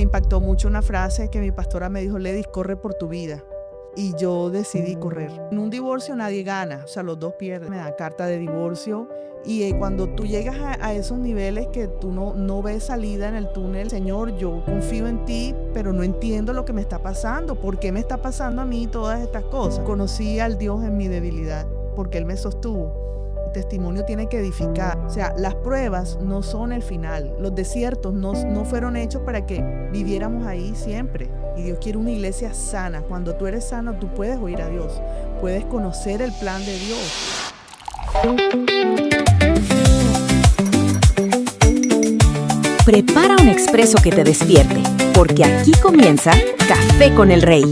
impactó mucho una frase que mi pastora me dijo: Ledis, corre por tu vida. Y yo decidí correr. En un divorcio nadie gana, o sea, los dos pierden. Me da carta de divorcio y cuando tú llegas a esos niveles que tú no ves salida en el túnel, Señor, yo confío en ti, pero no entiendo lo que me está pasando. ¿Por qué me está pasando a mí todas estas cosas? Conocí al Dios en mi debilidad, porque Él me sostuvo. El testimonio tiene que edificar. O sea, las pruebas no son el final. Los desiertos no fueron hechos para que viviéramos ahí siempre. Y Dios quiere una iglesia sana. Cuando tú eres sano, tú puedes oír a Dios. Puedes conocer el plan de Dios. Prepara un expreso que te despierte, porque aquí comienza Café con el Rey.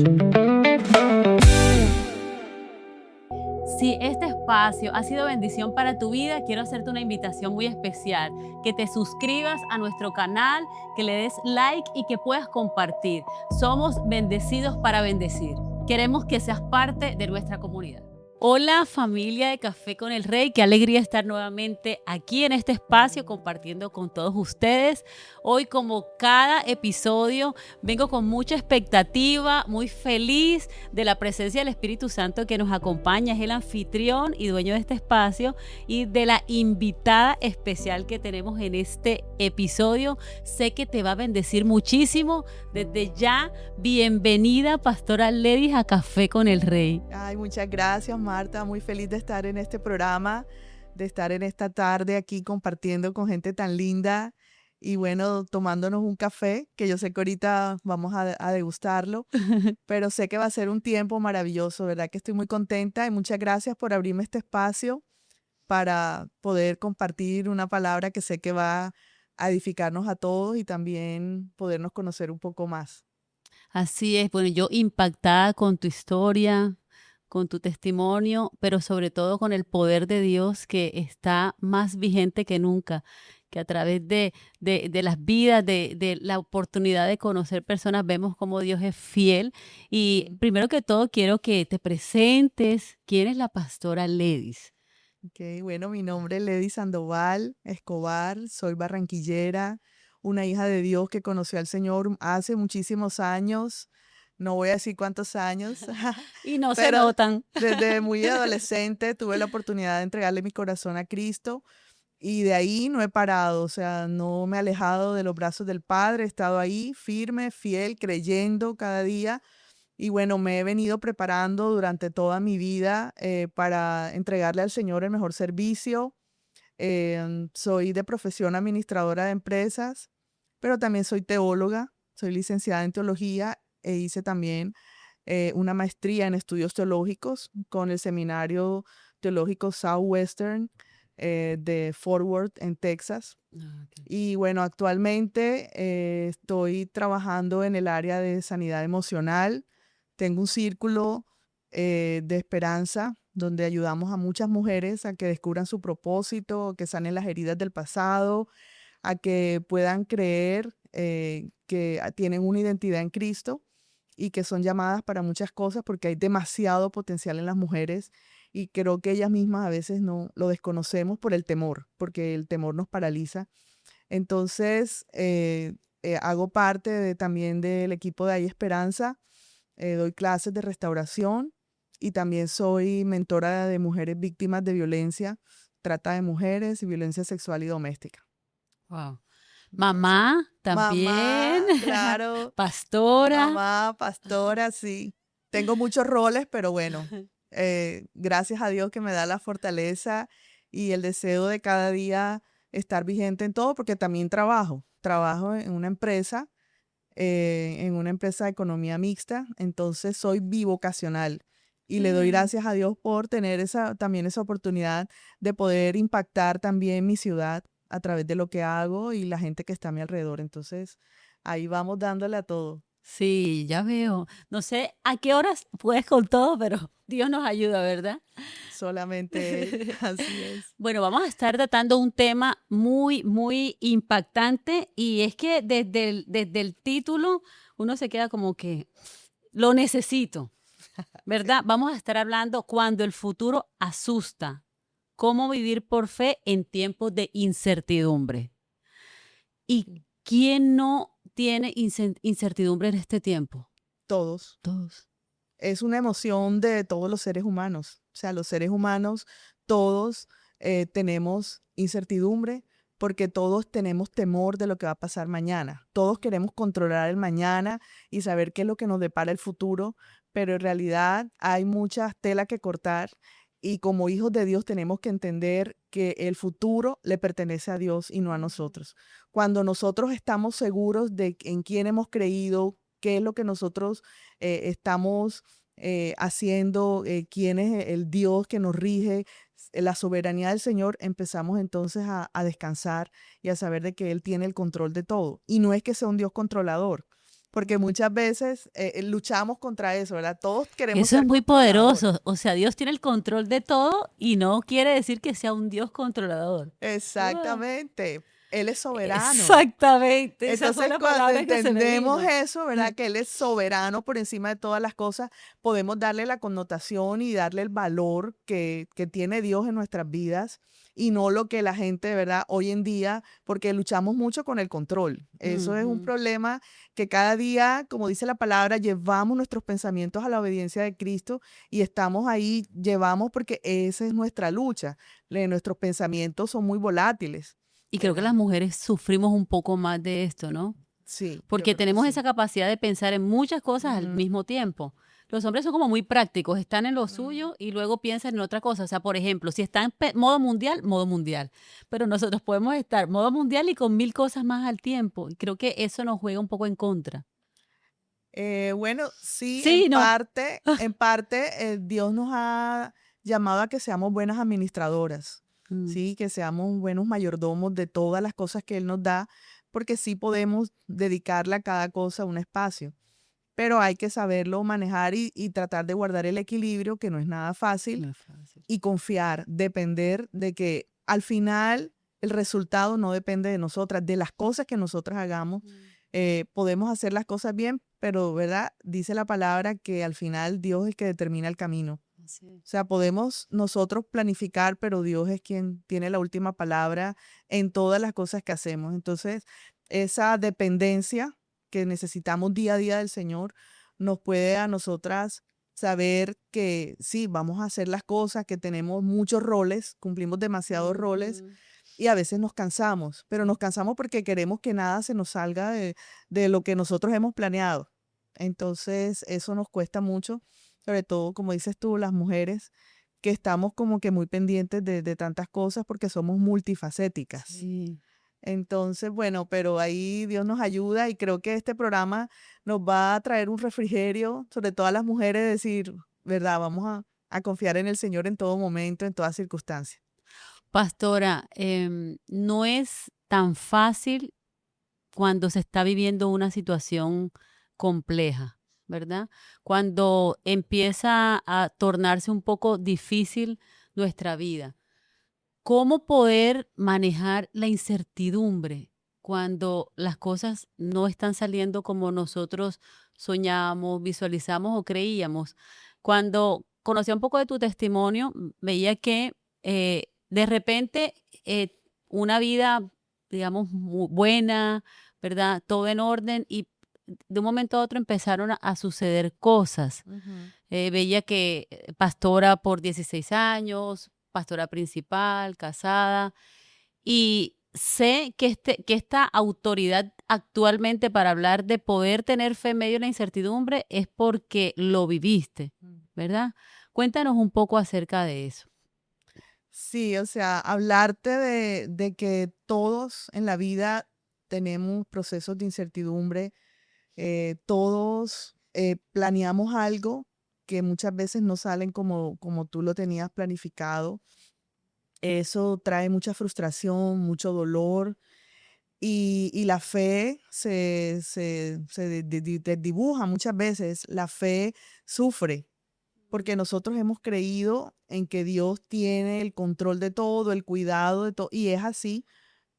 Si este espacio ha sido bendición para tu vida, quiero hacerte una invitación muy especial, que te suscribas a nuestro canal, que le des like y que puedas compartir. Somos bendecidos para bendecir. Queremos que seas parte de nuestra comunidad. Hola familia de Café con el Rey, qué alegría estar nuevamente aquí en este espacio compartiendo con todos ustedes. Hoy, como cada episodio, vengo con mucha expectativa, muy feliz de la presencia del Espíritu Santo que nos acompaña, es el anfitrión y dueño de este espacio, y de la invitada especial que tenemos en este episodio. Sé que te va a bendecir muchísimo. Desde ya, bienvenida, Pastora Ledis, a Café con el Rey. Ay, muchas gracias, Marta. Muy feliz de estar en este programa, de estar en esta tarde aquí compartiendo con gente tan linda y bueno, tomándonos un café, que yo sé que ahorita vamos a degustarlo, pero sé que va a ser un tiempo maravilloso, ¿verdad? Que estoy muy contenta y muchas gracias por abrirme este espacio para poder compartir una palabra que sé que va a edificarnos a todos y también podernos conocer un poco más. Así es, bueno, yo impactada con tu historia, con tu testimonio, pero sobre todo con el poder de Dios que está más vigente que nunca, que a través de las vidas, de la oportunidad de conocer personas, vemos cómo Dios es fiel. Y primero que todo, quiero que te presentes. ¿Quién es la pastora Ledis? Ok, bueno, mi nombre es Ledis Sandoval Escobar, soy barranquillera, una hija de Dios que conoció al Señor hace muchísimos años, no voy a decir cuántos años, Y no se pero notan. desde muy adolescente tuve la oportunidad de entregarle mi corazón a Cristo y de ahí no he parado, o sea, no me he alejado de los brazos del Padre, he estado ahí firme, fiel, creyendo cada día. Y bueno, me he venido preparando durante toda mi vida para entregarle al Señor el mejor servicio. Soy de profesión administradora de empresas, pero también soy teóloga, soy licenciada en teología e hice también una maestría en estudios teológicos con el Seminario Teológico Southwestern de Fort Worth en Texas. Okay. Y bueno, actualmente estoy trabajando en el área de sanidad emocional. Tengo un círculo de esperanza donde ayudamos a muchas mujeres a que descubran su propósito, que sanen las heridas del pasado, a que puedan creer que tienen una identidad en Cristo y que son llamadas para muchas cosas porque hay demasiado potencial en las mujeres y creo que ellas mismas a veces no lo desconocemos por el temor, porque el temor nos paraliza. Entonces, hago parte también del equipo de Hay Esperanza, doy clases de restauración y también soy mentora de mujeres víctimas de violencia, trata de mujeres y violencia sexual y doméstica. Wow. Entonces, Mamá también, mamá, claro, pastora. mamá, pastora, sí. Tengo muchos roles, pero bueno, gracias a Dios que me da la fortaleza y el deseo de cada día estar vigente en todo, porque también trabajo en una empresa de economía mixta, entonces soy bivocacional y le doy gracias a Dios por tener también esa oportunidad de poder impactar también mi ciudad a través de lo que hago y la gente que está a mi alrededor. Entonces, ahí vamos dándole a todo. Sí, ya veo. No sé a qué horas puedes con todo, pero Dios nos ayuda, ¿verdad? Solamente Él, así es. Bueno, vamos a estar tratando un tema muy, muy impactante y es que desde el título uno se queda como que lo necesito, ¿verdad? Vamos a estar hablando cuando el futuro asusta, cómo vivir por fe en tiempos de incertidumbre. ¿Y quién no tiene incertidumbre en este tiempo? Todos. Todos. Es una emoción de todos los seres humanos. O sea, los seres humanos, todos tenemos incertidumbre porque todos tenemos temor de lo que va a pasar mañana. Todos queremos controlar el mañana y saber qué es lo que nos depara el futuro, pero en realidad hay mucha tela que cortar y como hijos de Dios tenemos que entender que el futuro le pertenece a Dios y no a nosotros. Cuando nosotros estamos seguros de en quién hemos creído, qué es lo que nosotros estamos haciendo, quién es el Dios que nos rige, la soberanía del Señor, empezamos entonces a descansar y a saber de que Él tiene el control de todo. Y no es que sea un Dios controlador, porque muchas veces luchamos contra eso, ¿verdad? Todos queremos Eso es ser muy controladores. poderoso. O sea, Dios tiene el control de todo y no quiere decir que sea un Dios controlador. ¡Wow! Exactamente. Él es soberano. Exactamente, esa fue Entonces, la cuando palabra que se me entendemos vino. eso, ¿verdad? Que Él es soberano por encima de todas las cosas, podemos darle la connotación y darle el valor que tiene Dios en nuestras vidas y no lo que la gente, ¿verdad? Hoy en día, porque luchamos mucho con el control. Eso es un Ujú. problema que cada día, como dice la palabra, llevamos nuestros pensamientos a la obediencia de Cristo y estamos ahí, llevamos porque esa es nuestra lucha. Nuestros pensamientos son muy volátiles, Y creo que ¿verdad? las mujeres sufrimos un poco más de esto, ¿no? Sí, yo Porque creo que tenemos sí. esa capacidad de pensar en muchas cosas al Ujú, mismo tiempo. Los hombres son como muy prácticos, están en lo ujú. suyo y luego piensan en otra cosa. O sea, por ejemplo, si está en modo mundial, modo mundial. Pero nosotros podemos estar modo mundial y con 1000 cosas más al tiempo. Y creo que eso nos juega un poco en contra. Bueno, sí, Sí, no. en parte, Dios nos ha llamado a que seamos buenas administradoras, Mm, ¿sí? Que seamos buenos mayordomos de todas las cosas que Él nos da, porque sí podemos dedicarle a cada cosa un espacio, pero hay que saberlo manejar y tratar de guardar el equilibrio, que no es nada fácil, no es fácil. y confiar, depender de que al final el resultado no depende de nosotras, de las cosas que nosotras hagamos. Podemos hacer las cosas bien, pero, ¿verdad? Dice la palabra que al final Dios es el que determina el camino. Así es. O sea, podemos nosotros planificar, pero Dios es quien tiene la última palabra en todas las cosas que hacemos. Entonces, esa dependencia que necesitamos día a día del Señor nos puede a nosotras saber que sí, vamos a hacer las cosas, que tenemos muchos roles, cumplimos demasiados roles Ujú. y a veces nos cansamos, pero nos cansamos porque queremos que nada se nos salga de lo que nosotros hemos planeado. Entonces, eso nos cuesta mucho, sobre todo, como dices tú, las mujeres, que estamos como que muy pendientes de tantas cosas porque somos multifacéticas. Sí. Entonces, bueno, pero ahí Dios nos ayuda y creo que este programa nos va a traer un refrigerio, sobre todo a las mujeres, decir, ¿verdad? Vamos a confiar en el Señor en todo momento, en toda circunstancia. Pastora, no es tan fácil cuando se está viviendo una situación compleja, ¿verdad? Cuando empieza a tornarse un poco difícil nuestra vida. ¿Cómo poder manejar la incertidumbre cuando las cosas no están saliendo como nosotros soñábamos, visualizamos o creíamos? Cuando conocía un poco de tu testimonio, veía que de repente una vida, digamos, buena, ¿verdad? Todo en orden y de un momento a otro empezaron a suceder cosas. Ujú. Veía que pastora por 16 años, pastora principal, casada, y sé que, que esta autoridad actualmente para hablar de poder tener fe en medio de la incertidumbre es porque lo viviste, Mm. ¿verdad? Cuéntanos un poco acerca de eso. Sí, o sea, hablarte de que todos en la vida tenemos procesos de incertidumbre, todos planeamos algo que muchas veces no salen como tú lo tenías planificado. Eso trae mucha frustración, mucho dolor y la fe se desdibuja muchas veces. La fe sufre porque nosotros hemos creído en que Dios tiene el control de todo, el cuidado de todo, y es así,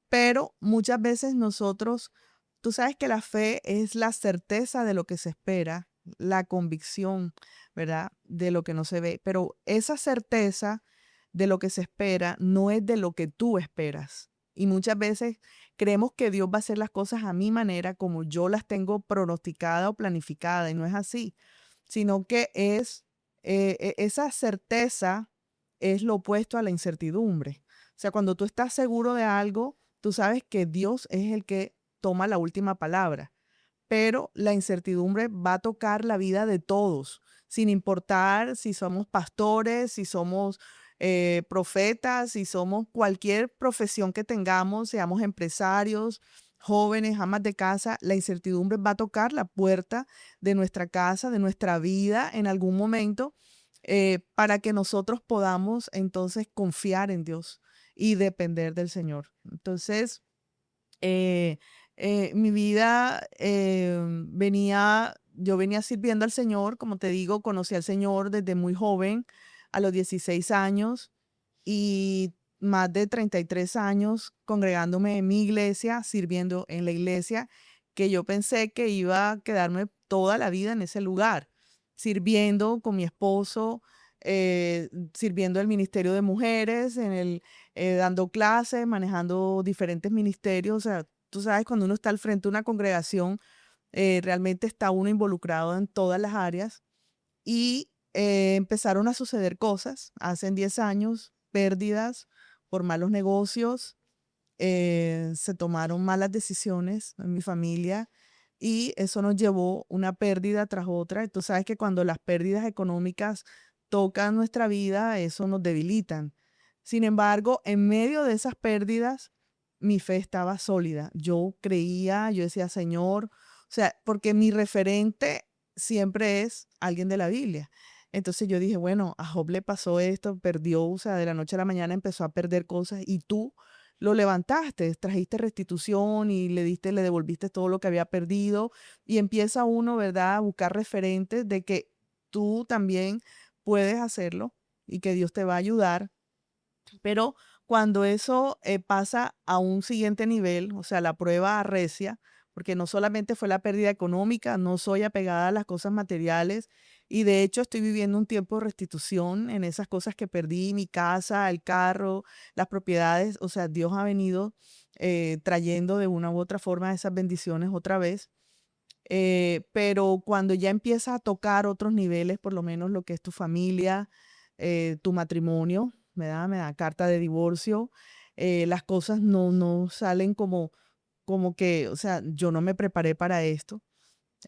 pero muchas veces nosotros, tú sabes que la fe es la certeza de lo que se espera, la convicción, ¿verdad? De lo que no se ve, pero esa certeza de lo que se espera no es de lo que tú esperas. Y muchas veces creemos que Dios va a hacer las cosas a mi manera, como yo las tengo pronosticada o planificada, y no es así, sino que es esa certeza es lo opuesto a la incertidumbre. O sea, cuando tú estás seguro de algo, tú sabes que Dios es el que toma la última palabra, pero la incertidumbre va a tocar la vida de todos, sin importar si somos pastores, si somos profetas, si somos cualquier profesión que tengamos, seamos empresarios, jóvenes, amas de casa, la incertidumbre va a tocar la puerta de nuestra casa, de nuestra vida en algún momento, para que nosotros podamos entonces confiar en Dios y depender del Señor. Entonces, eh, mi vida yo venía sirviendo al Señor, como te digo, conocí al Señor desde muy joven, a los 16 años, y más de 33 años congregándome en mi iglesia, sirviendo en la iglesia, que yo pensé que iba a quedarme toda la vida en ese lugar, sirviendo con mi esposo, sirviendo el ministerio de mujeres, dando clases, manejando diferentes ministerios. O sea, tú sabes, cuando uno está al frente de una congregación, realmente está uno involucrado en todas las áreas y empezaron a suceder cosas hace 10 años, pérdidas por malos negocios, se tomaron malas decisiones en mi familia y eso nos llevó una pérdida tras otra. Y tú sabes que cuando las pérdidas económicas tocan nuestra vida, eso nos debilitan. Sin embargo, en medio de esas pérdidas, mi fe estaba sólida. Yo creía, yo decía, Señor, o sea, porque mi referente siempre es alguien de la Biblia. Entonces yo dije, bueno, a Job le pasó esto, perdió, o sea, de la noche a la mañana empezó a perder cosas y tú lo levantaste, trajiste restitución y le devolviste todo lo que había perdido y empieza uno, ¿verdad?, a buscar referentes de que tú también puedes hacerlo y que Dios te va a ayudar. Pero cuando eso pasa a un siguiente nivel, o sea, la prueba arrecia, porque no solamente fue la pérdida económica, no soy apegada a las cosas materiales y de hecho estoy viviendo un tiempo de restitución en esas cosas que perdí, mi casa, el carro, las propiedades. O sea, Dios ha venido trayendo de una u otra forma esas bendiciones otra vez. Pero cuando ya empieza a tocar otros niveles, por lo menos lo que es tu familia, tu matrimonio, me da carta de divorcio, las cosas no salen como que, o sea, yo no me preparé para esto.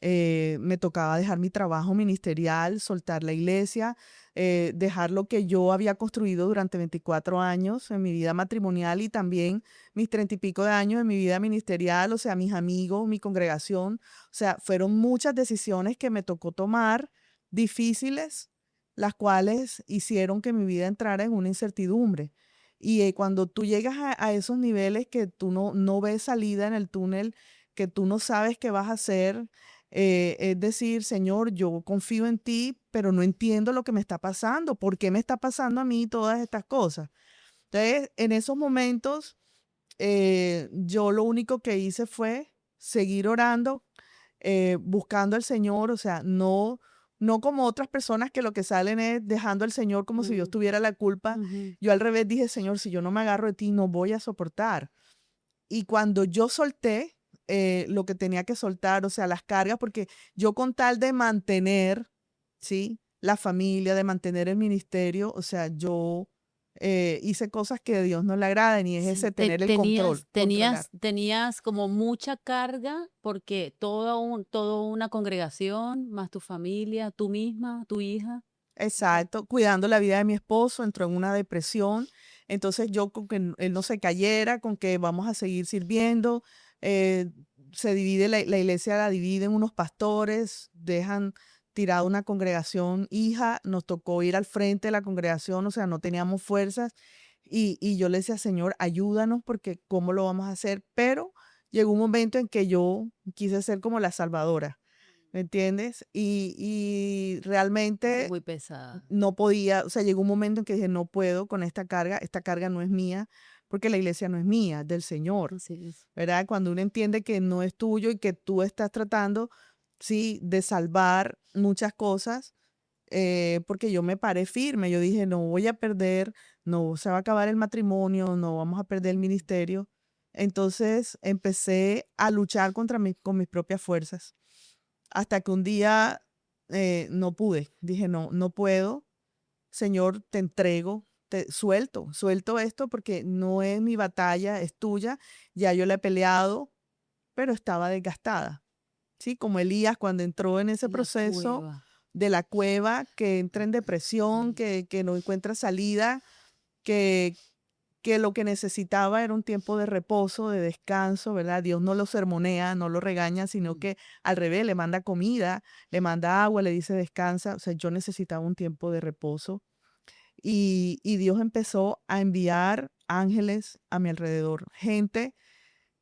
Me tocaba dejar mi trabajo ministerial, soltar la iglesia, dejar lo que yo había construido durante 24 años en mi vida matrimonial y también mis 30 y pico de años en mi vida ministerial, o sea, mis amigos, mi congregación. O sea, fueron muchas decisiones que me tocó tomar, difíciles, las cuales hicieron que mi vida entrara en una incertidumbre. Y cuando tú llegas a esos niveles que tú no ves salida en el túnel, que tú no sabes qué vas a hacer, es decir, Señor, yo confío en ti, pero no entiendo lo que me está pasando. ¿Por qué me está pasando a mí todas estas cosas? Entonces, en esos momentos, yo lo único que hice fue seguir orando, buscando al Señor. O sea, no como otras personas que lo que salen es dejando al Señor como si Dios Mm, tuviera la culpa. ujú. Yo al revés dije, Señor, si yo no me agarro de ti, no voy a soportar. Y cuando yo solté lo que tenía que soltar, o sea, las cargas, porque yo con tal de mantener, ¿sí?, la familia, de mantener el ministerio, o sea, yo hice cosas que a Dios no le agradan y es Sí, ese tener el control, controlar. tenías como mucha carga porque todo una congregación, más tu familia, tú misma, tu hija. Exacto, cuidando la vida de mi esposo, entró en una depresión, entonces yo con que él no se cayera, con que vamos a seguir sirviendo, eh, se divide la iglesia, la dividen unos pastores, dejan tirada una congregación hija, nos tocó ir al frente de la congregación, o sea, no teníamos fuerzas y yo le decía, Señor, ayúdanos porque ¿cómo lo vamos a hacer? Pero llegó un momento en que yo quise ser como la salvadora, ¿me entiendes? Y realmente Muy pesada. no podía, o sea, llegó un momento en que dije, no puedo con esta carga no es mía, porque la iglesia no es mía, es del Señor, Así es. ¿verdad? Cuando uno entiende que no es tuyo y que tú estás tratando, sí, de salvar muchas cosas, porque yo me paré firme, yo dije, no voy a perder, no se va a acabar el matrimonio, no vamos a perder el ministerio, Entonces empecé a luchar con mis propias fuerzas, hasta que un día no pude. Dije, no, no puedo. Señor, te entrego, suelto esto porque no es mi batalla, es tuya. Ya yo la he peleado, pero estaba desgastada. ¿Sí? Como Elías cuando entró en ese La proceso cueva. de la cueva, que entra en depresión, que no encuentra salida, que, que lo que necesitaba era un tiempo de reposo, de descanso, ¿verdad? Dios no lo sermonea, no lo regaña, sino Mm. que al revés, le manda comida, le manda agua, le dice descansa. O sea, yo necesitaba un tiempo de reposo. Y Dios empezó a enviar ángeles a mi alrededor, gente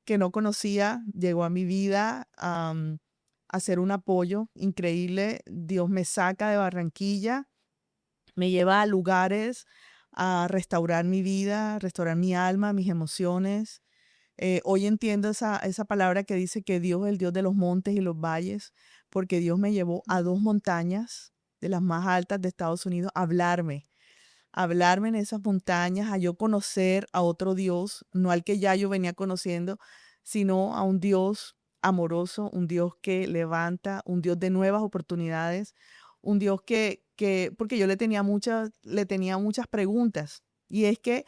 que no conocía, llegó a mi vida a ser un apoyo increíble. Dios me saca de Barranquilla, me lleva a lugares a restaurar mi vida, restaurar mi alma, mis emociones. Hoy entiendo esa palabra que dice que Dios es el Dios de los montes y los valles, porque Dios me llevó a dos montañas de las más altas de Estados Unidos a hablarme en esas montañas, a yo conocer a otro Dios, no al que ya yo venía conociendo, sino a un Dios amoroso, un Dios que levanta, un Dios de nuevas oportunidades, un Dios porque yo le tenía muchas preguntas. Y es que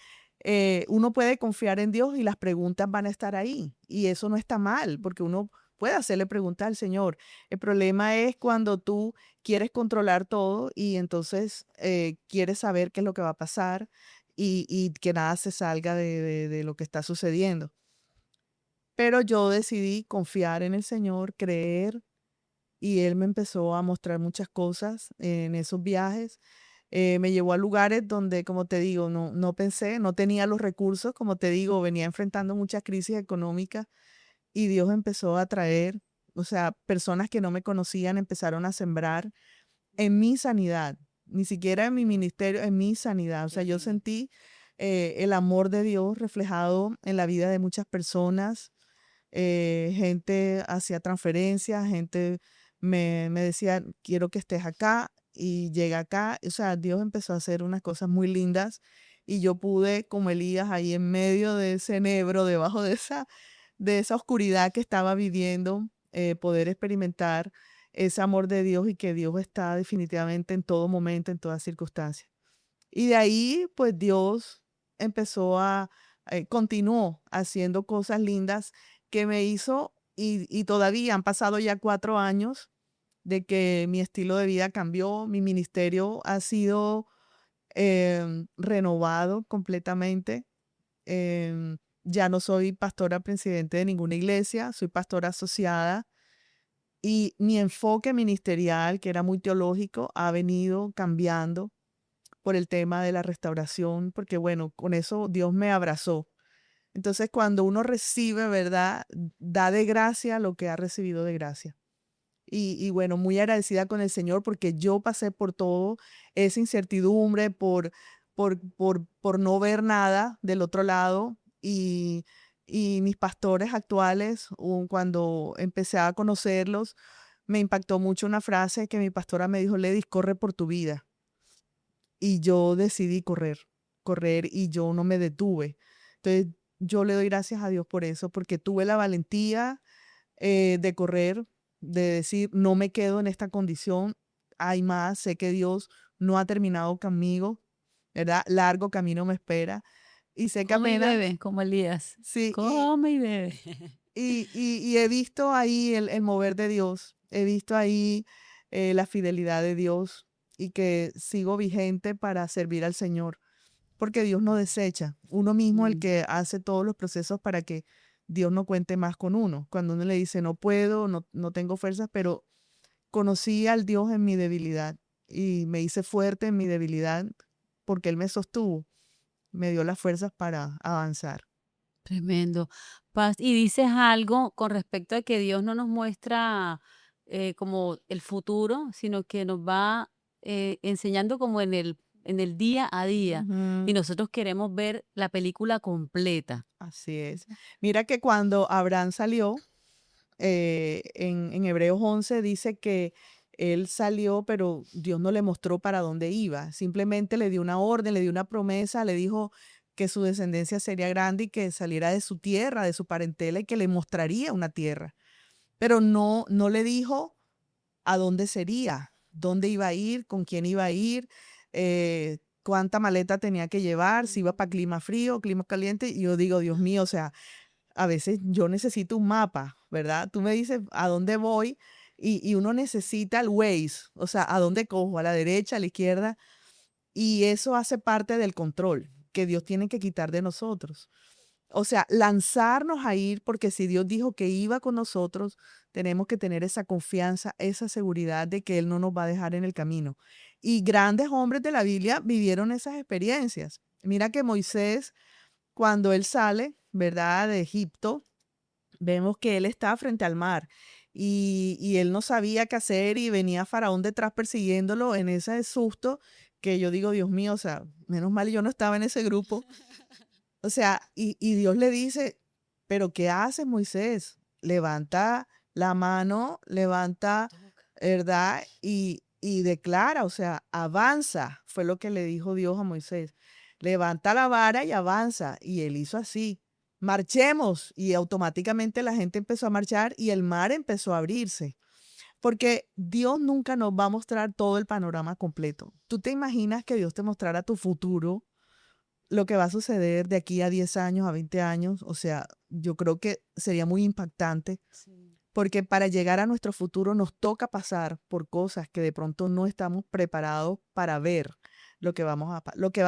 uno puede confiar en Dios y las preguntas van a estar ahí. Y eso no está mal, porque uno puede hacerle preguntas al Señor. El problema es cuando tú quieres controlar todo y entonces quieres saber qué es lo que va a pasar y que nada se salga de lo que está sucediendo. Pero yo decidí confiar en el Señor, creer, y Él me empezó a mostrar muchas cosas en esos viajes. Me llevó a lugares donde, como te digo, no pensé, no tenía los recursos, como te digo, venía enfrentando muchas crisis económicas y Dios empezó a traer, o sea, personas que no me conocían empezaron a sembrar en mi sanidad, ni siquiera en mi ministerio, en mi sanidad. O sea, Qué yo lindo. sentí el amor de Dios reflejado en la vida de muchas personas. Gente hacía transferencias, gente me decía, quiero que estés acá y llega acá. O sea, Dios empezó a hacer unas cosas muy lindas y yo pude, como Elías, ahí en medio de ese enebro, debajo de esa oscuridad que estaba viviendo, poder experimentar ese amor de Dios y que Dios está definitivamente en todo momento, en todas circunstancias. Y de ahí, pues Dios continuó haciendo cosas lindas que me hizo y todavía han pasado ya 4 años de que mi estilo de vida cambió, mi ministerio ha sido renovado completamente. Ya no soy pastora presidente de ninguna iglesia, soy pastora asociada y mi enfoque ministerial, que era muy teológico, ha venido cambiando por el tema de la restauración, porque bueno, con eso Dios me abrazó. Entonces, cuando uno recibe, ¿verdad? Da de gracia lo que ha recibido de gracia. Y bueno, muy agradecida con el Señor porque yo pasé por todo esa incertidumbre, por no ver nada del otro lado. Y mis pastores actuales, cuando empecé a conocerlos, me impactó mucho una frase que mi pastora me dijo, Ledis, corre por tu vida. Y yo decidí correr y yo no me detuve. Entonces, yo le doy gracias a Dios por eso, porque tuve la valentía de correr, de decir, no me quedo en esta condición, hay más, sé que Dios no ha terminado conmigo, ¿verdad? Largo camino me espera. Y sé que Come y apenas, bebe, como Elías. sí, Come y bebe. y he visto ahí el mover de Dios, he visto ahí la fidelidad de Dios y que sigo vigente para servir al Señor, porque Dios no desecha, uno mismo el Mm. que hace todos los procesos para que Dios no cuente más con uno. Cuando uno le dice, no puedo, no tengo fuerzas, pero conocí al Dios en mi debilidad y me hice fuerte en mi debilidad porque Él me sostuvo, me dio las fuerzas para avanzar. Tremendo. Y dices algo con respecto a que Dios no nos muestra como el futuro, sino que nos va enseñando como en el día a día. Y Ujú. nosotros queremos ver la película completa. Así es. Mira que cuando Abraham salió, en Hebreos 11 dice que él salió, pero Dios no le mostró para dónde iba. Simplemente le dio una orden, le dio una promesa, le dijo, que su descendencia sería grande y que saliera de su tierra, de su parentela y que le mostraría una tierra. Pero no le dijo a dónde sería, dónde iba a ir, con quién iba a ir, cuánta maleta tenía que llevar, si iba para clima frío, clima caliente. Y yo digo, Dios mío, o sea, a veces yo necesito un mapa, ¿verdad? Tú me dices a dónde voy y uno necesita el Waze, o sea, a dónde cojo, a la derecha, a la izquierda, y eso hace parte del control que Dios tiene que quitar de nosotros. O sea, lanzarnos a ir, porque si Dios dijo que iba con nosotros, tenemos que tener esa confianza, esa seguridad de que Él no nos va a dejar en el camino. Y grandes hombres de la Biblia vivieron esas experiencias. Mira que Moisés, cuando él sale, ¿verdad?, de Egipto, vemos que él está frente al mar y él no sabía qué hacer y venía Faraón detrás persiguiéndolo en ese susto que yo digo, Dios mío, o sea, menos mal yo no estaba en ese grupo. O sea, y Dios le dice, pero ¿qué haces, Moisés? Levanta la mano, levanta, ¿verdad? Y declara, o sea, avanza, fue lo que le dijo Dios a Moisés. Levanta la vara y avanza. Y él hizo así. Marchemos. Y automáticamente la gente empezó a marchar y el mar empezó a abrirse. Porque Dios nunca nos va a mostrar todo el panorama completo. ¿Tú te imaginas que Dios te mostrara tu futuro? Lo que va a suceder de aquí a 10 años, a 20 años, o sea, yo creo que sería muy impactante, Sí. porque para llegar a nuestro futuro nos toca pasar por cosas que de pronto no estamos preparados para ver lo que va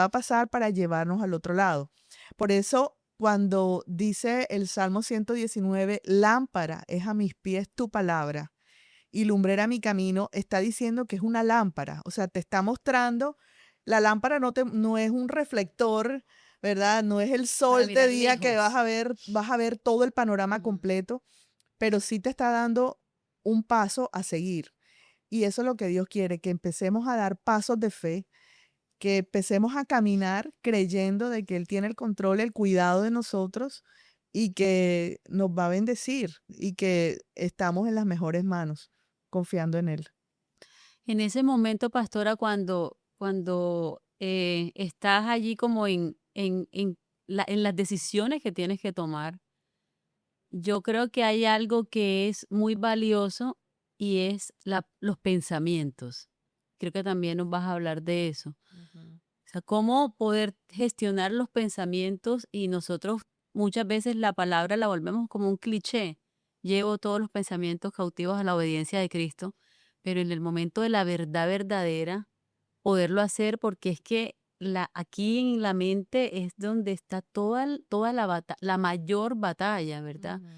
a pasar para llevarnos al otro lado. Por eso, cuando dice el Salmo 119, lámpara es a mis pies tu palabra y lumbrera mi camino, está diciendo que es una lámpara, o sea, te está mostrando, la lámpara no es un reflector, ¿verdad? No es el Para sol de mirar día que lejos. vas a ver todo el panorama Ujú. completo, pero sí te está dando un paso a seguir. Y eso es lo que Dios quiere, que empecemos a dar pasos de fe, que empecemos a caminar creyendo de que Él tiene el control, el cuidado de nosotros y que nos va a bendecir y que estamos en las mejores manos, confiando en Él. En ese momento, pastora, cuando estás allí como en las decisiones que tienes que tomar, yo creo que hay algo que es muy valioso y es los pensamientos. Creo que también nos vas a hablar de eso. Ujú. O sea, cómo poder gestionar los pensamientos y nosotros muchas veces la palabra la volvemos como un cliché. Llevo todos los pensamientos cautivos a la obediencia de Cristo, pero en el momento de la verdad verdadera, poderlo hacer porque es que aquí en la mente es donde está toda la mayor batalla, ¿verdad? Ujú,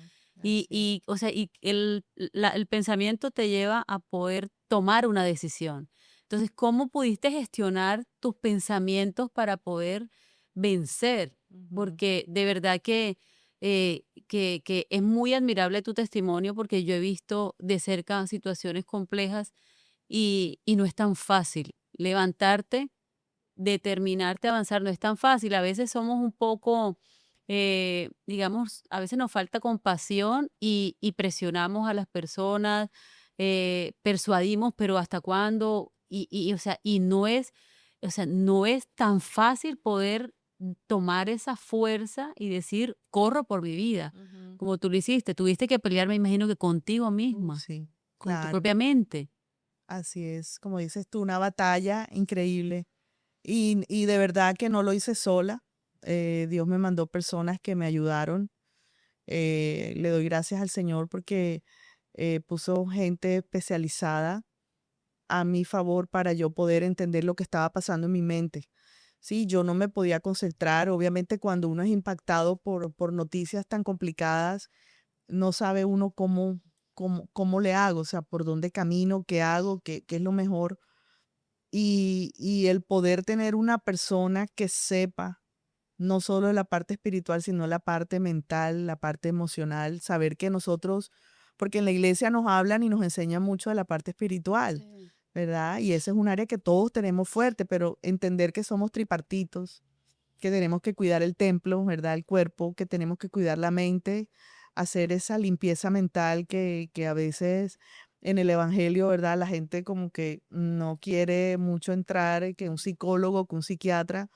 Y, así es. y, o sea, y el pensamiento te lleva a poder tomar una decisión. Entonces, ¿cómo pudiste gestionar tus pensamientos para poder vencer? Ujú, Porque de verdad que es muy admirable tu testimonio porque yo he visto de cerca situaciones complejas y no es tan fácil levantarte, determinarte a avanzar, no es tan fácil. A veces somos un poco, digamos, a veces nos falta compasión y presionamos a las personas, persuadimos, pero ¿hasta cuándo? O sea, o sea, no es tan fácil poder tomar esa fuerza y decir, corro por mi vida, ujú. como tú lo hiciste. Tuviste que pelear, me imagino que contigo misma, Sí, con tu claro, propia mente. así es, como dices tú, una batalla increíble. Y de verdad que no lo hice sola. Dios me mandó personas que me ayudaron. Le doy gracias al Señor porque puso gente especializada a mi favor para yo poder entender lo que estaba pasando en mi mente. Sí, yo no me podía concentrar. Obviamente, cuando uno es impactado por noticias tan complicadas, no sabe uno cómo le hago, o sea, por dónde camino, qué hago, qué es lo mejor. Y el poder tener una persona que sepa no solo la parte espiritual, sino la parte mental, la parte emocional, saber que nosotros, porque en la iglesia nos hablan y nos enseñan mucho de la parte espiritual, Sí. ¿verdad? Y ese es un área que todos tenemos fuerte, pero entender que somos tripartitos, que tenemos que cuidar el templo, ¿verdad? El cuerpo, que tenemos que cuidar la mente, hacer esa limpieza mental que a veces en el evangelio, ¿verdad? La gente como que no quiere mucho entrar, que un psicólogo, que un psiquiatra,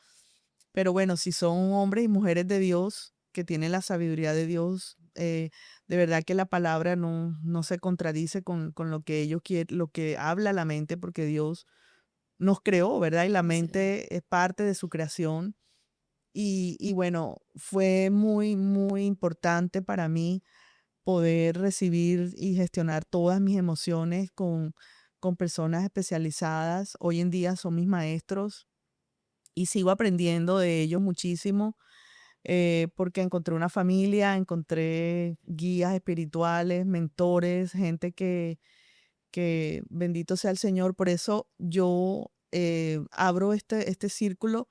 Pero bueno, si son hombres y mujeres de Dios que tienen la sabiduría de Dios, de verdad que la palabra no se contradice con lo que ellos quieren, lo que habla la mente, porque Dios nos creó, ¿verdad? Y la Sí. mente es parte de su creación. Y bueno, fue muy, muy importante para mí poder recibir y gestionar todas mis emociones con personas especializadas. Hoy en día son mis maestros y sigo aprendiendo de ellos muchísimo, porque encontré una familia, encontré guías espirituales, mentores, gente que bendito sea el Señor. Por eso yo abro este círculo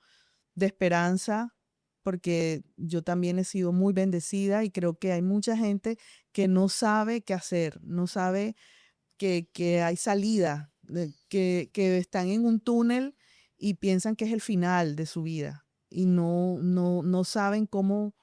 de esperanza, porque yo también he sido muy bendecida y creo que hay mucha gente que no sabe qué hacer, no sabe que hay salida, que están en un túnel y piensan que es el final de su vida y no saben cómo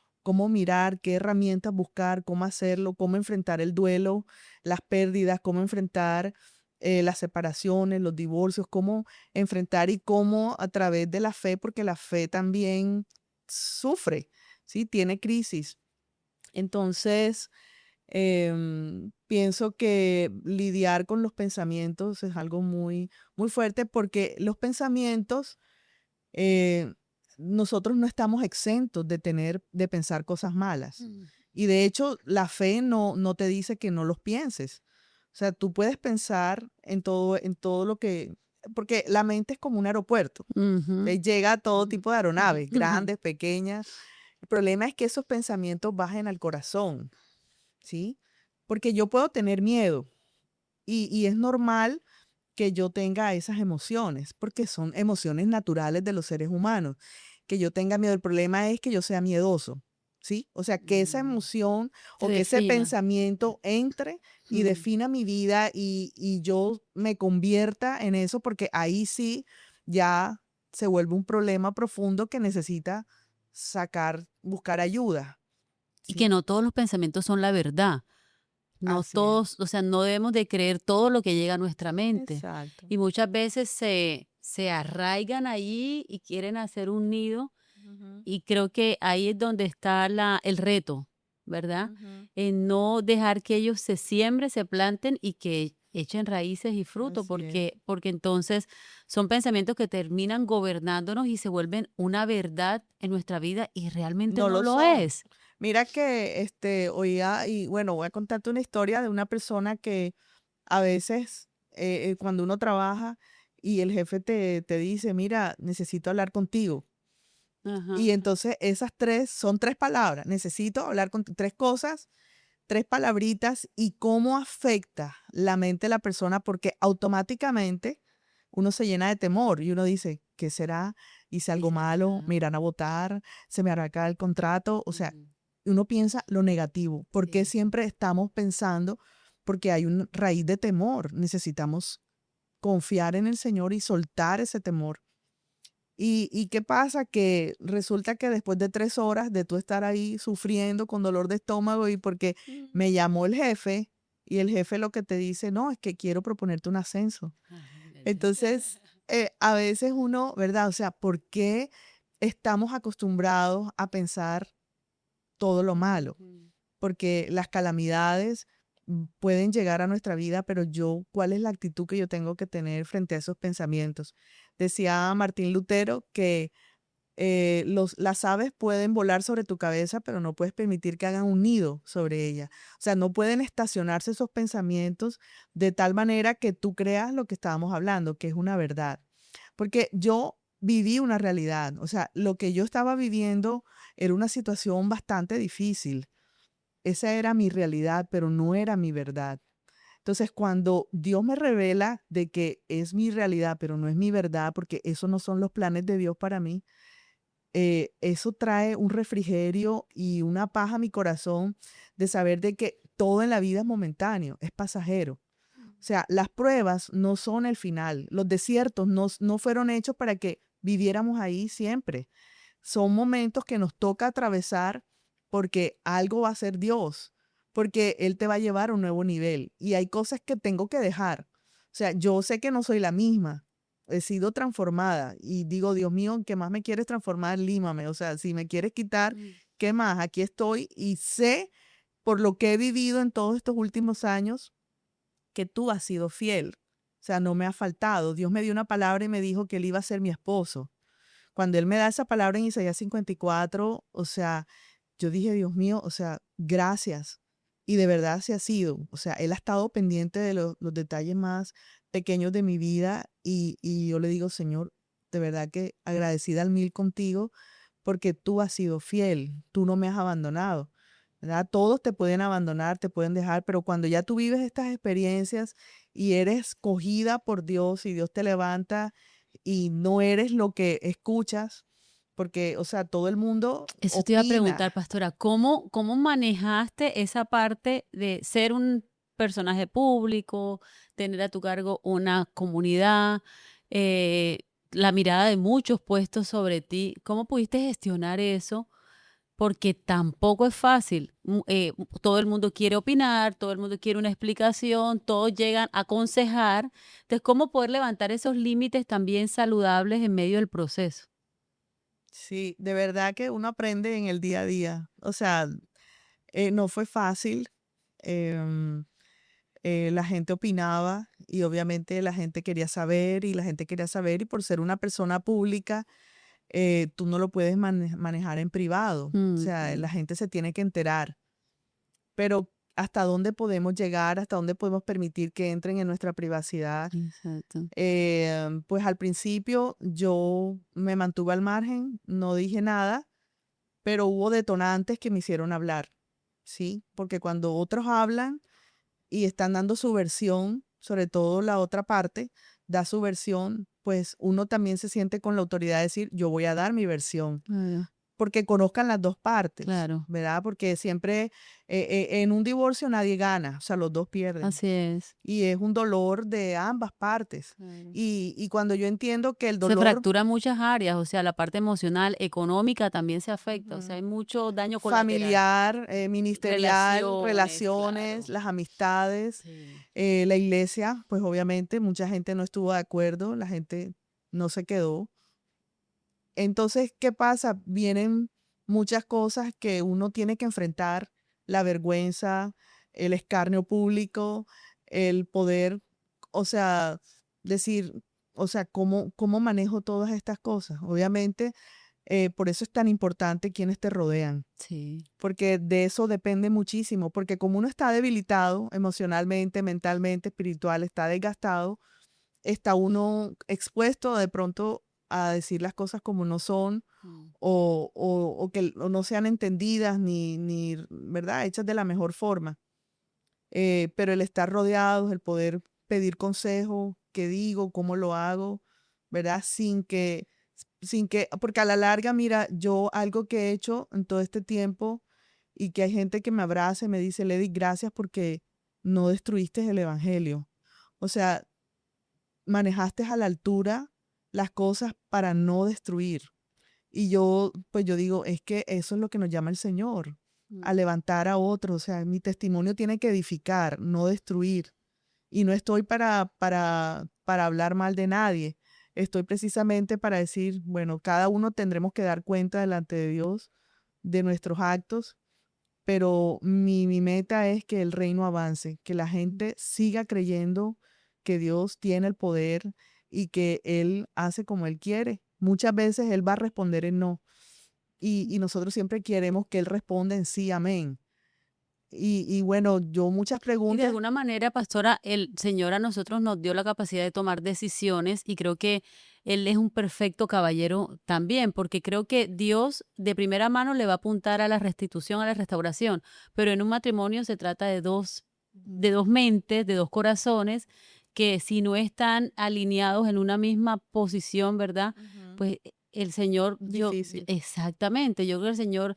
mirar, qué herramientas buscar, cómo hacerlo, cómo enfrentar el duelo, las pérdidas, cómo enfrentar las separaciones, los divorcios, cómo enfrentar y cómo a través de la fe, porque la fe también sufre, ¿sí? Tiene crisis. Entonces, pienso que lidiar con los pensamientos es algo muy, muy fuerte porque los pensamientos, eh, nosotros no estamos exentos de pensar cosas malas. Mm. Y de hecho, la fe no te dice que no los pienses. O sea, tú puedes pensar en todo lo que, porque la mente es como un aeropuerto. Ujú. Llega a todo tipo de aeronaves, Ujú. grandes, pequeñas. El problema es que esos pensamientos bajen al corazón, ¿sí? Porque yo puedo tener miedo y es normal que yo tenga esas emociones, porque son emociones naturales de los seres humanos. Que yo tenga miedo, el problema es que yo sea miedoso, ¿sí? O sea, que esa Mm. emoción Te o que ese defina. pensamiento entre y Mm. defina mi vida y yo me convierta en eso, porque ahí sí ya se vuelve un problema profundo que necesita buscar ayuda, Y que ¿sí? no todos los pensamientos son la verdad. No Así es. todos, o sea, no debemos de creer todo lo que llega a nuestra mente. Exacto. Y muchas veces se arraigan allí y quieren hacer un nido. Ujú, Y creo que ahí es donde está el reto, ¿verdad? ujú. En no dejar que ellos se siembren, se planten y que echen raíces y fruto, Así es. porque entonces son pensamientos que terminan gobernándonos y se vuelven una verdad en nuestra vida y realmente No no lo lo son. es. Mira que oía, y bueno, voy a contarte una historia de una persona que a veces cuando uno trabaja y el jefe te dice, mira, necesito hablar contigo. Ajá. Y entonces esas son tres palabras, necesito hablar con tres cosas, tres palabritas y cómo afecta la mente de la persona porque automáticamente uno se llena de temor y uno dice, ¿qué será? ¿Hice ¿Qué algo malo? será? ¿Me irán a votar? ¿Se me hará acá el contrato? O sea, Ujú. uno piensa lo negativo. ¿Por qué Sí. siempre estamos pensando? Porque hay una raíz de temor. Necesitamos confiar en el Señor y soltar ese temor. ¿Y qué pasa? Que resulta que después de 3 horas de tú estar ahí sufriendo con dolor de estómago y porque Mm. me llamó el jefe y el jefe lo que te dice, no, es que quiero proponerte un ascenso. Ay, ¿verdad? Entonces, a veces uno, ¿verdad? O sea, ¿por qué estamos acostumbrados a pensar todo lo malo? Ujú. Porque las calamidades pueden llegar a nuestra vida, pero ¿cuál es la actitud que yo tengo que tener frente a esos pensamientos? Decía Martín Lutero que las aves pueden volar sobre tu cabeza, pero no puedes permitir que hagan un nido sobre ella. O sea, no pueden estacionarse esos pensamientos de tal manera que tú creas lo que estábamos hablando, que es una verdad. Porque yo viví una realidad, o sea, lo que yo estaba viviendo era una situación bastante difícil. Esa era mi realidad, pero no era mi verdad. Entonces, cuando Dios me revela de que es mi realidad, pero no es mi verdad, porque esos no son los planes de Dios para mí, eso trae un refrigerio y una paz a mi corazón de saber de que todo en la vida es momentáneo, es pasajero. O sea, las pruebas no son el final, los desiertos no fueron hechos para que viviéramos ahí siempre. Son momentos que nos toca atravesar porque algo va a ser Dios, porque Él te va a llevar a un nuevo nivel y hay cosas que tengo que dejar. O sea, yo sé que no soy la misma, he sido transformada y digo, Dios mío, ¿qué más me quieres transformar? Límame, o sea, si me quieres quitar, ¿qué más? Aquí estoy y sé por lo que he vivido en todos estos últimos años que tú has sido fiel. O sea, no me ha faltado. Dios me dio una palabra y me dijo que él iba a ser mi esposo. Cuando él me da esa palabra en Isaías 54, o sea, yo dije, Dios mío, o sea, gracias. Y de verdad se ha sido. O sea, él ha estado pendiente de los detalles más pequeños de mi vida y yo le digo, Señor, de verdad que agradecida al mil contigo porque tú has sido fiel, tú no me has abandonado. ¿Verdad? Todos te pueden abandonar, te pueden dejar, pero cuando ya tú vives estas experiencias y eres escogida por Dios y Dios te levanta y no eres lo que escuchas, porque, o sea, todo el mundo Eso te iba a opina. preguntar, pastora, ¿cómo manejaste esa parte de ser un personaje público, tener a tu cargo una comunidad, eh, la mirada de muchos puestos sobre ti? ¿Cómo pudiste gestionar eso? Porque tampoco es fácil. Todo el mundo quiere opinar, todo el mundo quiere una explicación, todos llegan a aconsejar. Entonces, ¿cómo poder levantar esos límites también saludables en medio del proceso? Sí, de verdad que uno aprende en el día a día. O sea, no fue fácil. em, la gente opinaba y obviamente la gente quería saber y la gente quería saber y por ser una persona pública, tú no lo puedes manejar en privado. O sea, la Claro. gente se tiene que enterar. Pero ¿hasta dónde podemos llegar? ¿Hasta dónde podemos permitir que entren en nuestra privacidad? Exacto. Pues al principio yo me mantuve al margen, no dije nada, pero hubo detonantes que me hicieron hablar, ¿sí? Porque cuando otros hablan y están dando su versión, sobre todo la otra parte, da su versión, pues uno también se siente con la autoridad de decir, yo voy a dar mi versión Claro, porque conozcan las dos partes, claro, ¿verdad? Porque siempre en un divorcio nadie gana, o sea, los dos pierden. así es. Y es un dolor de ambas partes. Claro. Y cuando yo entiendo que el Se dolor fractura muchas áreas, o sea, la parte emocional, económica también se afecta, o sea, ujú, hay mucho daño colateral. familiar, ministerial, Relaciones, relaciones, claro. las amistades, Sí. la iglesia, pues obviamente mucha gente no estuvo de acuerdo, la gente no se quedó. Entonces, ¿qué pasa? Vienen muchas cosas que uno tiene que enfrentar, la vergüenza, el escarnio público, el poder, o sea, decir, o sea, ¿cómo manejo todas estas cosas? Obviamente, por eso es tan importante quienes te rodean, Sí. porque de eso depende muchísimo, porque como uno está debilitado emocionalmente, mentalmente, espiritual, está desgastado, está uno expuesto de pronto a decir las cosas como no son Mm. o que no sean entendidas ni, ¿verdad? Hechas de la mejor forma. Pero el estar rodeados, el poder pedir consejo, qué digo, cómo lo hago, ¿verdad? Porque a la larga, mira, yo algo que he hecho en todo este tiempo y que hay gente que me abraza y me dice, Lady, gracias porque no destruiste el evangelio. O sea, manejaste a la altura las cosas para no destruir. Y yo, pues yo digo, es que eso es lo que nos llama el Señor, a Mm. levantar a otros. O sea, mi testimonio tiene que edificar, no destruir. Y no estoy para hablar mal de nadie. Estoy precisamente para decir, bueno, cada uno tendremos que dar cuenta delante de Dios de nuestros actos, pero mi meta es que el reino avance, que la gente siga creyendo que Dios tiene el poder y que Él hace como Él quiere. Muchas veces Él va a responder en no y nosotros siempre queremos que Él responda en sí, amén. Y bueno, yo muchas Y de preguntas. alguna manera, pastora, el Señor a nosotros nos dio la capacidad de tomar decisiones y creo que Él es un perfecto caballero también, porque creo que Dios de primera mano le va a apuntar a la restitución, a la restauración, pero en un matrimonio se trata de dos mentes, de dos corazones, que si no están alineados en una misma posición, ¿verdad? Ujú. Pues el Señor, Difícil. exactamente, yo creo que el Señor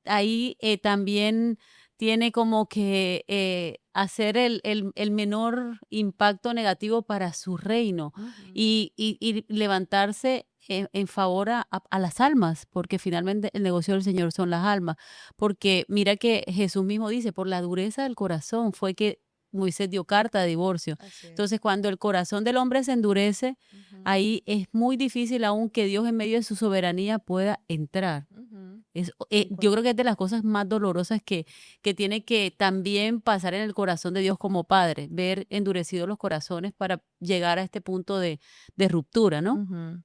ahí también tiene como que hacer el menor impacto negativo para su reino Ujú. y levantarse en favor a las almas, porque finalmente el negocio del Señor son las almas. Porque mira que Jesús mismo dice, por la dureza del corazón fue que Moisés dio carta de divorcio. Así es. Entonces, cuando el corazón del hombre se endurece, Ujú, ahí es muy difícil aún que Dios en medio de su soberanía pueda entrar. ujú, Yo tal cual. creo que es de las cosas más dolorosas que tiene que también pasar en el corazón de Dios como padre, ver endurecidos los corazones para llegar a este punto de ruptura, ¿no? Ujú,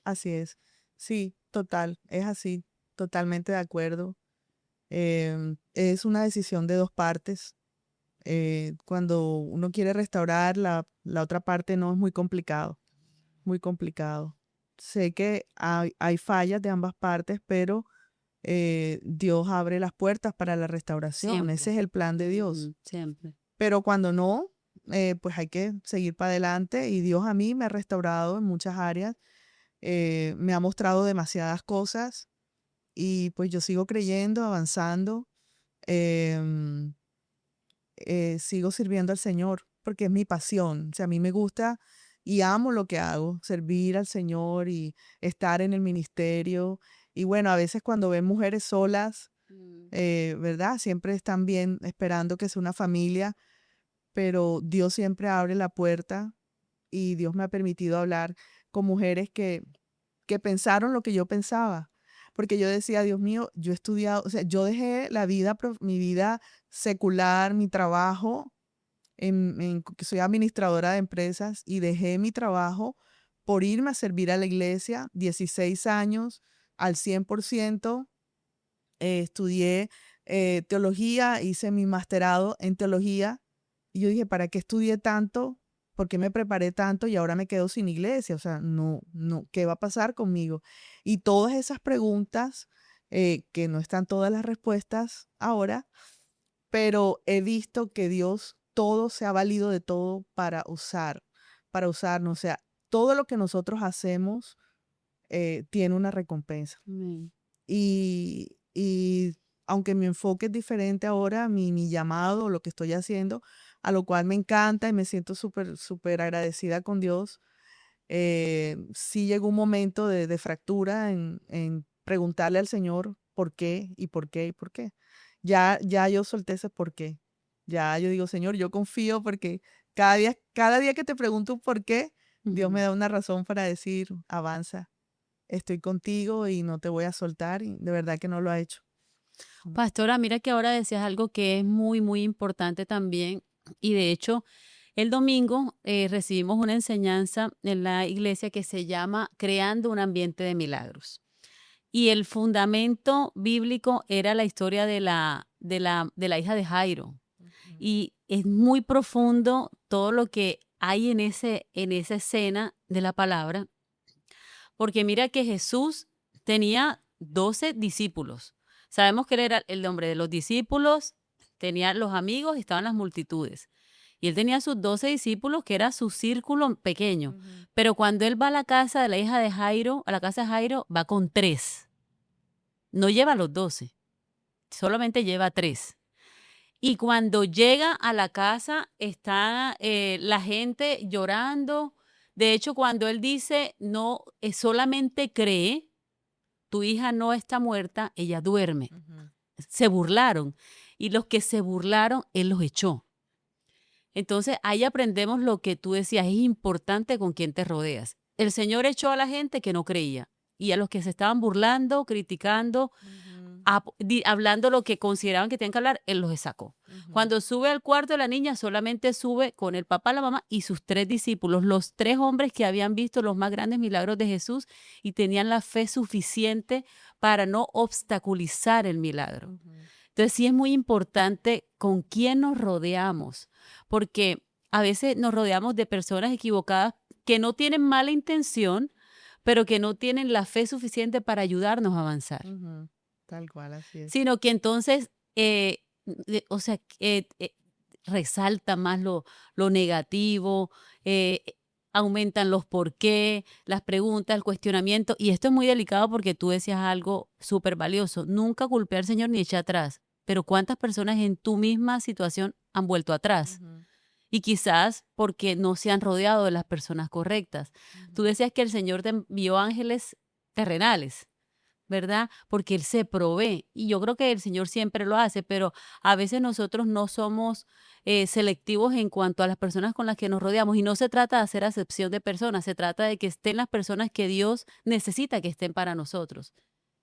así es. Sí, total, es así, totalmente de acuerdo. Es una decisión de dos partes. Cuando uno quiere restaurar, la otra parte no es muy complicado, muy complicado. Sé que hay fallas de ambas partes, pero Dios abre las puertas para la restauración. Ese Siempre. es el plan de Dios. Ujú, siempre. Pero cuando no, pues hay que seguir para adelante y Dios a mí me ha restaurado en muchas áreas, me ha mostrado demasiadas cosas y pues yo sigo creyendo, avanzando, em, sigo sirviendo al Señor porque es mi pasión. O sea, a mí me gusta y amo lo que hago, servir al Señor y estar en el ministerio. Y bueno, a veces cuando ven mujeres solas, ¿verdad? Siempre están bien esperando que sea una familia, pero Dios siempre abre la puerta y Dios me ha permitido hablar con mujeres que pensaron lo que yo pensaba. Porque yo decía, Dios mío, yo he estudiado, o sea, yo dejé la vida, mi vida secular, mi trabajo, que soy administradora de empresas, y dejé mi trabajo por irme a servir a la iglesia, 16 años, al 100%. Estudié teología, hice mi masterado en teología, y yo dije, ¿para qué estudié tanto? ¿Por qué me preparé tanto y ahora me quedo sin iglesia? O sea, no, no, ¿qué va a pasar conmigo? Y todas esas preguntas, que no están todas las respuestas ahora, pero he visto que Dios todo se ha valido de todo para usarnos. O sea, todo lo que nosotros hacemos tiene una recompensa. Amén. Y aunque mi enfoque es diferente ahora, mi llamado, lo que estoy haciendo, a lo cual me encanta y me siento súper, súper agradecida con Dios, sí llegó un momento de fractura en preguntarle al Señor por qué y por qué y por qué. Ya yo solté ese por qué. Ya yo digo, Señor, yo confío porque cada día que te pregunto un por qué, Dios me Ujú. da una razón para decir, avanza, estoy contigo y no te voy a soltar, y de verdad que no lo ha hecho. Pastora, mira que ahora decías algo que es muy, muy importante también. Y de hecho, el domingo recibimos una enseñanza en la iglesia que se llama Creando un ambiente de milagros. Y el fundamento bíblico era la historia de la hija de Jairo. Ujú, Y es muy profundo todo lo que hay en esa escena de la palabra, porque mira que Jesús tenía 12 discípulos. Sabemos que él era el hombre de los discípulos, tenía los amigos y estaban las multitudes. Y él tenía sus 12 discípulos, que era su círculo pequeño. ujú, Pero cuando él va a la casa de la hija de Jairo, a la casa de Jairo, va con 3. No lleva los 12, solamente lleva 3. Y cuando llega a la casa, está la gente llorando. De hecho, cuando él dice, no, solamente cree, tu hija no está muerta, ella duerme. ujú, Se burlaron. Y los que se burlaron, él los echó. Entonces, ahí aprendemos lo que tú decías, es importante con quién te rodeas. El Señor echó a la gente que no creía y a los que se estaban burlando, criticando, ujú, hablando lo que consideraban que tenían que hablar, él los sacó. ujú, Cuando sube al cuarto de la niña, solamente sube con el papá, la mamá y sus 3 discípulos, los 3 hombres que habían visto los más grandes milagros de Jesús y tenían la fe suficiente para no obstaculizar el milagro. ujú, Entonces sí es muy importante con quién nos rodeamos, porque a veces nos rodeamos de personas equivocadas que no tienen mala intención, pero que no tienen la fe suficiente para ayudarnos a avanzar, ujú. Tal cual, así es. sino que entonces, o sea, resalta más lo negativo, aumentan los por qué, las preguntas, el cuestionamiento, y esto es muy delicado porque tú decías algo súper valioso, nunca culpé al Señor ni eché atrás, pero ¿cuántas personas en tu misma situación han vuelto atrás? Ujú, Y quizás porque no se han rodeado de las personas correctas. Tú ujú, decías que el Señor te envió ángeles terrenales, ¿verdad? Porque Él se provee. Y yo creo que el Señor siempre lo hace, pero a veces nosotros no somos selectivos en cuanto a las personas con las que nos rodeamos. Y no se trata de hacer acepción de personas, se trata de que estén las personas que Dios necesita que estén para nosotros.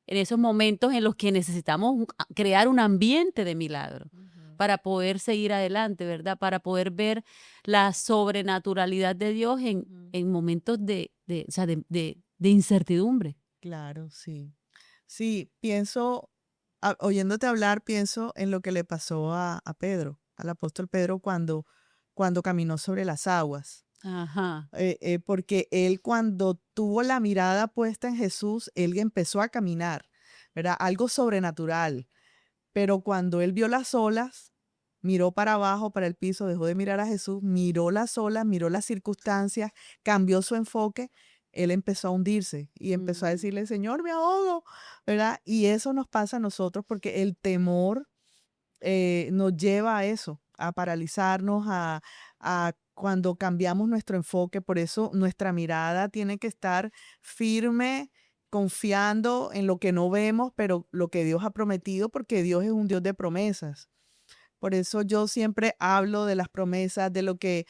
En esos momentos en los que necesitamos crear un ambiente de milagro Ujú. para poder seguir adelante, ¿verdad? Para poder ver la sobrenaturalidad de Dios Ujú. en momentos o sea, de incertidumbre. Claro, sí. Sí, pienso, oyéndote hablar, pienso en lo que le pasó a Pedro, al apóstol Pedro, cuando caminó sobre las aguas. Ajá. Porque él cuando tuvo la mirada puesta en Jesús, él empezó a caminar, ¿verdad? Algo sobrenatural. Pero cuando él vio las olas, miró para abajo, para el piso, dejó de mirar a Jesús, miró las olas, miró las circunstancias, cambió su enfoque, él empezó a hundirse y empezó a Mm, decirle, Señor, me ahogo, ¿verdad? Y eso nos pasa a nosotros porque el temor nos lleva a eso, a paralizarnos, a cuando cambiamos nuestro enfoque. Por eso nuestra mirada tiene que estar firme, confiando en lo que no vemos, pero lo que Dios ha prometido, porque Dios es un Dios de promesas. Por eso yo siempre hablo de las promesas, de lo que,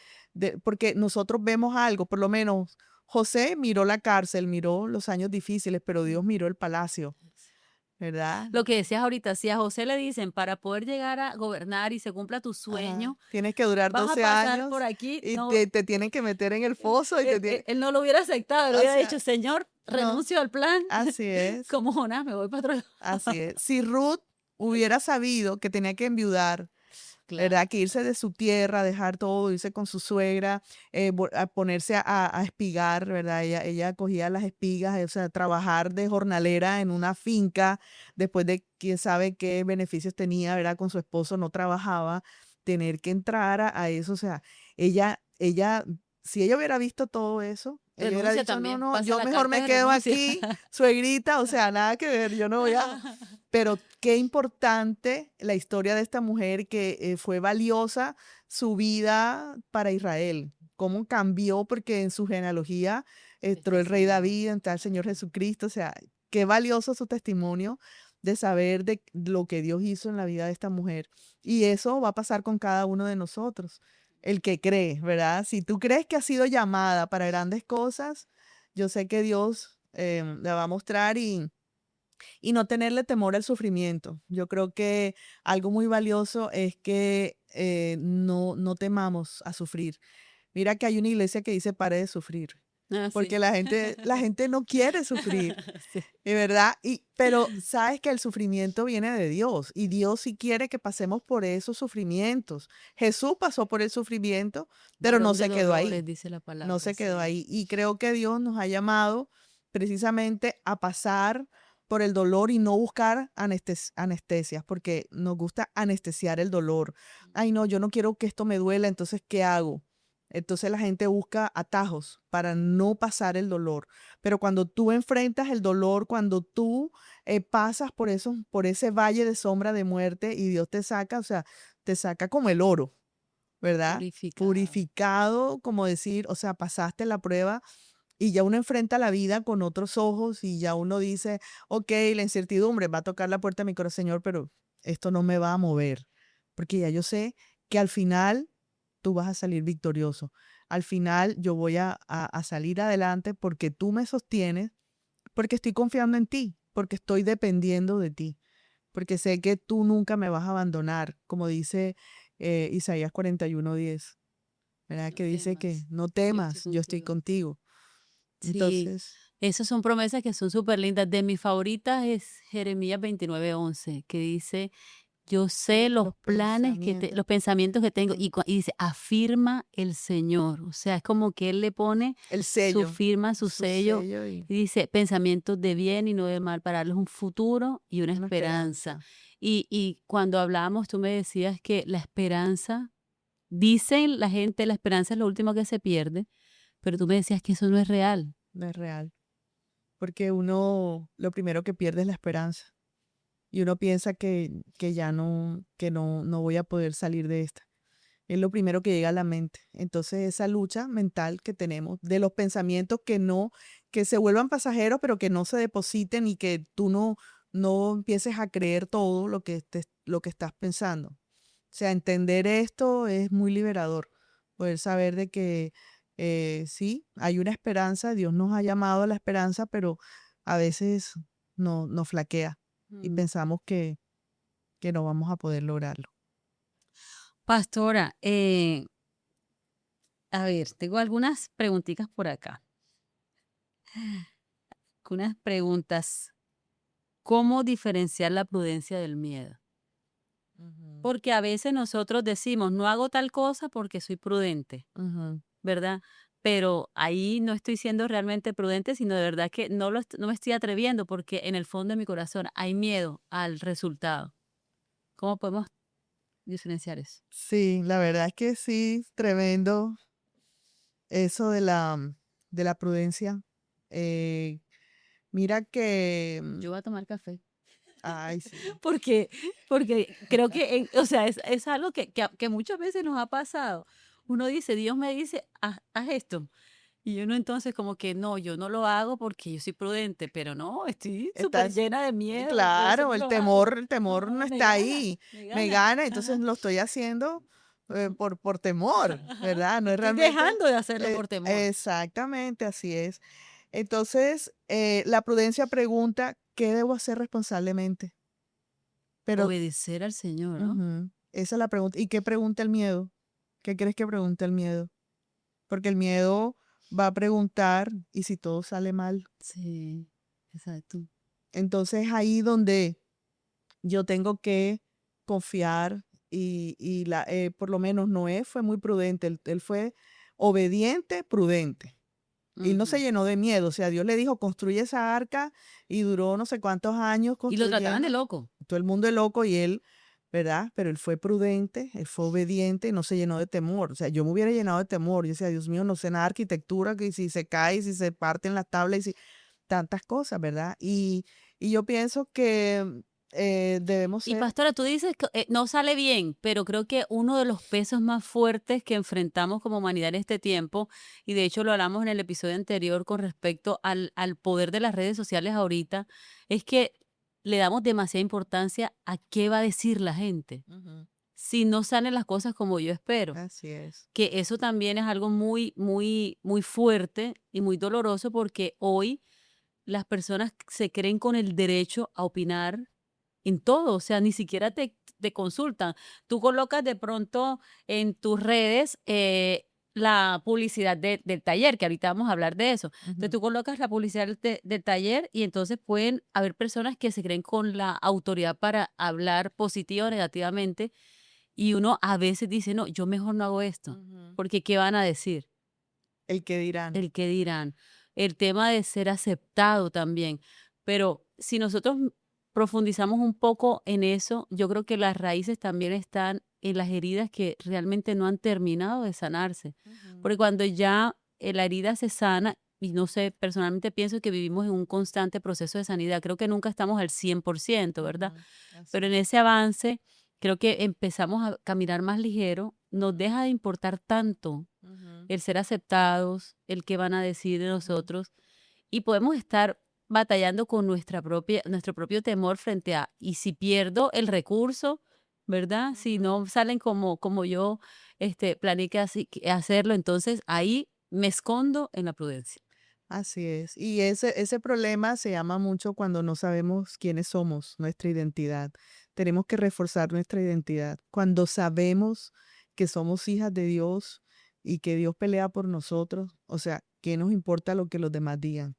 porque nosotros vemos algo, por lo menos José miró la cárcel, miró los años difíciles, pero Dios miró el palacio, ¿verdad? Lo que decías ahorita, si a José le dicen, para poder llegar a gobernar y se cumpla tu Ajá. sueño, Tienes que durar vas a 12 pasar por años aquí, y no, te tienen que meter en el foso y te tienen, él no lo hubiera aceptado, él o hubiera sea, dicho, Señor, no, renuncio al plan, así es, como Jonás, me voy para otro lado. así es. Si Ruth hubiera sabido que tenía que enviudar, Claro, ¿verdad? Que irse de su tierra, dejar todo, irse con su suegra, a ponerse a espigar, ¿verdad? Ella cogía las espigas, o sea, trabajar de jornalera en una finca, después de quién sabe qué beneficios tenía, ¿verdad? Con su esposo no trabajaba, tener que entrar a eso, o sea, ella, si ella hubiera visto todo eso, ella hubiera renuncia dicho, no, también, no, pasa yo la mejor carta me de quedo renuncia. aquí, suegrita, o sea, nada que ver, yo no voy a, pero qué importante la historia de esta mujer que fue valiosa su vida para Israel. Cómo cambió, porque en su genealogía entró Está el el rey Señor. David, entró el Señor Jesucristo. O sea, qué valioso su testimonio de saber de lo que Dios hizo en la vida de esta mujer. Y eso va a pasar con cada uno de nosotros. El que cree, ¿verdad? Si tú crees que has sido llamada para grandes cosas, yo sé que Dios la va a mostrar y no tenerle temor al sufrimiento. Yo creo que algo muy valioso es que no temamos a sufrir. Mira que hay una iglesia que dice pare de sufrir, Ah, porque sí. la gente no quiere sufrir, Sí, de verdad. Pero sabes que el sufrimiento viene de Dios y Dios sí quiere que pasemos por esos sufrimientos. Jesús pasó por el sufrimiento, pero no varón de se quedó dolores, ahí, dice la no palabra, se quedó sí. ahí. Y creo que Dios nos ha llamado precisamente a pasar por el dolor y no buscar anestesias, porque nos gusta anestesiar el dolor. Ay, no, yo no quiero que esto me duela, entonces, ¿qué hago? Entonces la gente busca atajos para no pasar el dolor. Pero cuando tú enfrentas el dolor, cuando tú pasas por eso, por ese valle de sombra de muerte y Dios te saca, o sea, te saca como el oro, ¿verdad? Purificado. Purificado, como decir, o sea, pasaste la prueba y ya uno enfrenta la vida con otros ojos y ya uno dice, ok, la incertidumbre va a tocar la puerta de mi corazón, Señor, pero esto no me va a mover, porque ya yo sé que al final tú vas a salir victorioso. Al final yo voy a salir adelante porque tú me sostienes, porque estoy confiando en ti, porque estoy dependiendo de ti, porque sé que tú nunca me vas a abandonar, como dice Isaías 41:10, ¿verdad? No Que dice que temas, no yo estoy temas, yo estoy contigo. contigo. Sí, Entonces, esas son promesas que son súper lindas. De mis favoritas es Jeremías 29:11, que dice, yo sé los los planes pensamientos. los pensamientos que tengo, Ujú. y dice, afirma el Señor. O sea, es como que Él le pone El su sello, firma, su su sello, sello y y dice, pensamientos de bien y no de mal, para darles un futuro y una una esperanza. esperanza. Y cuando hablamos, tú me decías que la esperanza, dicen la gente, la esperanza es lo último que se pierde, pero tú me decías que eso no es real. No es real. Porque uno lo primero que pierde es la esperanza. Y uno piensa que ya no voy a poder salir de esta. Es lo primero que llega a la mente. Entonces, esa lucha mental que tenemos de los pensamientos que se vuelvan pasajeros, pero que no se depositen y que tú no empieces a creer todo lo que estás pensando. O sea, entender esto es muy liberador. Poder saber de que sí, hay una esperanza, Dios nos ha llamado a la esperanza, pero a veces nos flaquea y Mm. pensamos que no vamos a poder lograrlo. Pastora, a ver, tengo algunas preguntitas por acá. Unas preguntas. ¿Cómo diferenciar la prudencia del miedo? Ujú, Porque a veces nosotros decimos, no hago tal cosa porque soy prudente, ujú. ¿verdad? Pero ahí no estoy siendo realmente prudente, sino de verdad que no me estoy atreviendo porque en el fondo de mi corazón hay miedo al resultado. ¿Cómo podemos diferenciar eso? Sí, la verdad es que sí, tremendo eso de la prudencia. Eh, mira que, Yo voy a tomar café. ay, sí, Porque, porque creo que, o sea, es algo que muchas veces nos ha pasado. Uno dice, Dios me dice, haz esto. Y uno entonces como que no, yo no lo hago porque yo soy prudente, pero no, estoy súper estás, llena de miedo y por eso claro, no lo hago. el temor no No, me está gana, ahí, me me gana. gana, entonces Ajá. lo estoy haciendo por temor, Ajá. ¿verdad? No es Estoy realmente, dejando de hacerlo por temor. exactamente, así es. Entonces, la prudencia pregunta, ¿qué debo hacer responsablemente? Pero Obedecer al Señor, ¿no? ujú, esa es la pregunta. ¿Y qué pregunta el miedo? ¿Qué crees que pregunta el miedo? Porque el miedo va a preguntar, ¿y si todo sale mal? Sí, exacto. Entonces ahí donde yo tengo que confiar por lo menos Noé fue muy prudente, él fue obediente, prudente. Y no se Ujú. llenó de miedo, o sea, Dios le dijo, construye esa arca y duró no sé cuántos años Y lo trataban de construyendo. loco. Todo el mundo es loco y él, ¿verdad? Pero él fue prudente, él fue obediente y no se llenó de temor. O sea, yo me hubiera llenado de temor. Yo decía, Dios mío, no sé nada de arquitectura, que si se cae, si se parten las tablas, y si tantas cosas, ¿verdad? Y yo pienso que debemos Y ser. pastora, tú dices que no sale bien, pero creo que uno de los pesos más fuertes que enfrentamos como humanidad en este tiempo, y de hecho lo hablamos en el episodio anterior con respecto al poder de las redes sociales ahorita, es que le damos demasiada importancia a qué va a decir la gente Ujú, si no salen las cosas como yo espero. así es. Que eso también es algo muy, muy, muy fuerte y muy doloroso porque hoy las personas se creen con el derecho a opinar en todo, o sea, ni siquiera te consultan. Tú colocas de pronto en tus redes la publicidad del taller, que ahorita vamos a hablar de eso. Entonces Ujú, tú colocas la publicidad del taller y entonces pueden haber personas que se creen con la autoridad para hablar positiva o negativamente y uno a veces dice, no, yo mejor no hago esto, ujú. porque ¿qué van a decir? El que dirán. El que dirán, el tema de ser aceptado también. Pero si nosotros profundizamos un poco en eso, yo creo que las raíces también están en las heridas que realmente no han terminado de sanarse. Ujú, Porque cuando ya la herida se sana, y no sé, personalmente pienso que vivimos en un constante proceso de sanidad, creo que nunca estamos al 100%, ¿verdad? ujú, así Pero en es. ese avance, creo que empezamos a caminar más ligero, nos Ujú, deja de importar tanto ujú, el ser aceptados, el qué van a decir de ujú, nosotros, y podemos estar batallando con nuestro propio temor frente a, y si pierdo el recurso, ¿verdad? Si ujú. no salen como yo planeé hacerlo, entonces ahí me escondo en la prudencia. Así es. Y ese problema se llama mucho cuando no sabemos quiénes somos, nuestra identidad. Tenemos que reforzar nuestra identidad. Cuando sabemos que somos hijas de Dios y que Dios pelea por nosotros, o sea, ¿qué nos importa lo que los demás digan?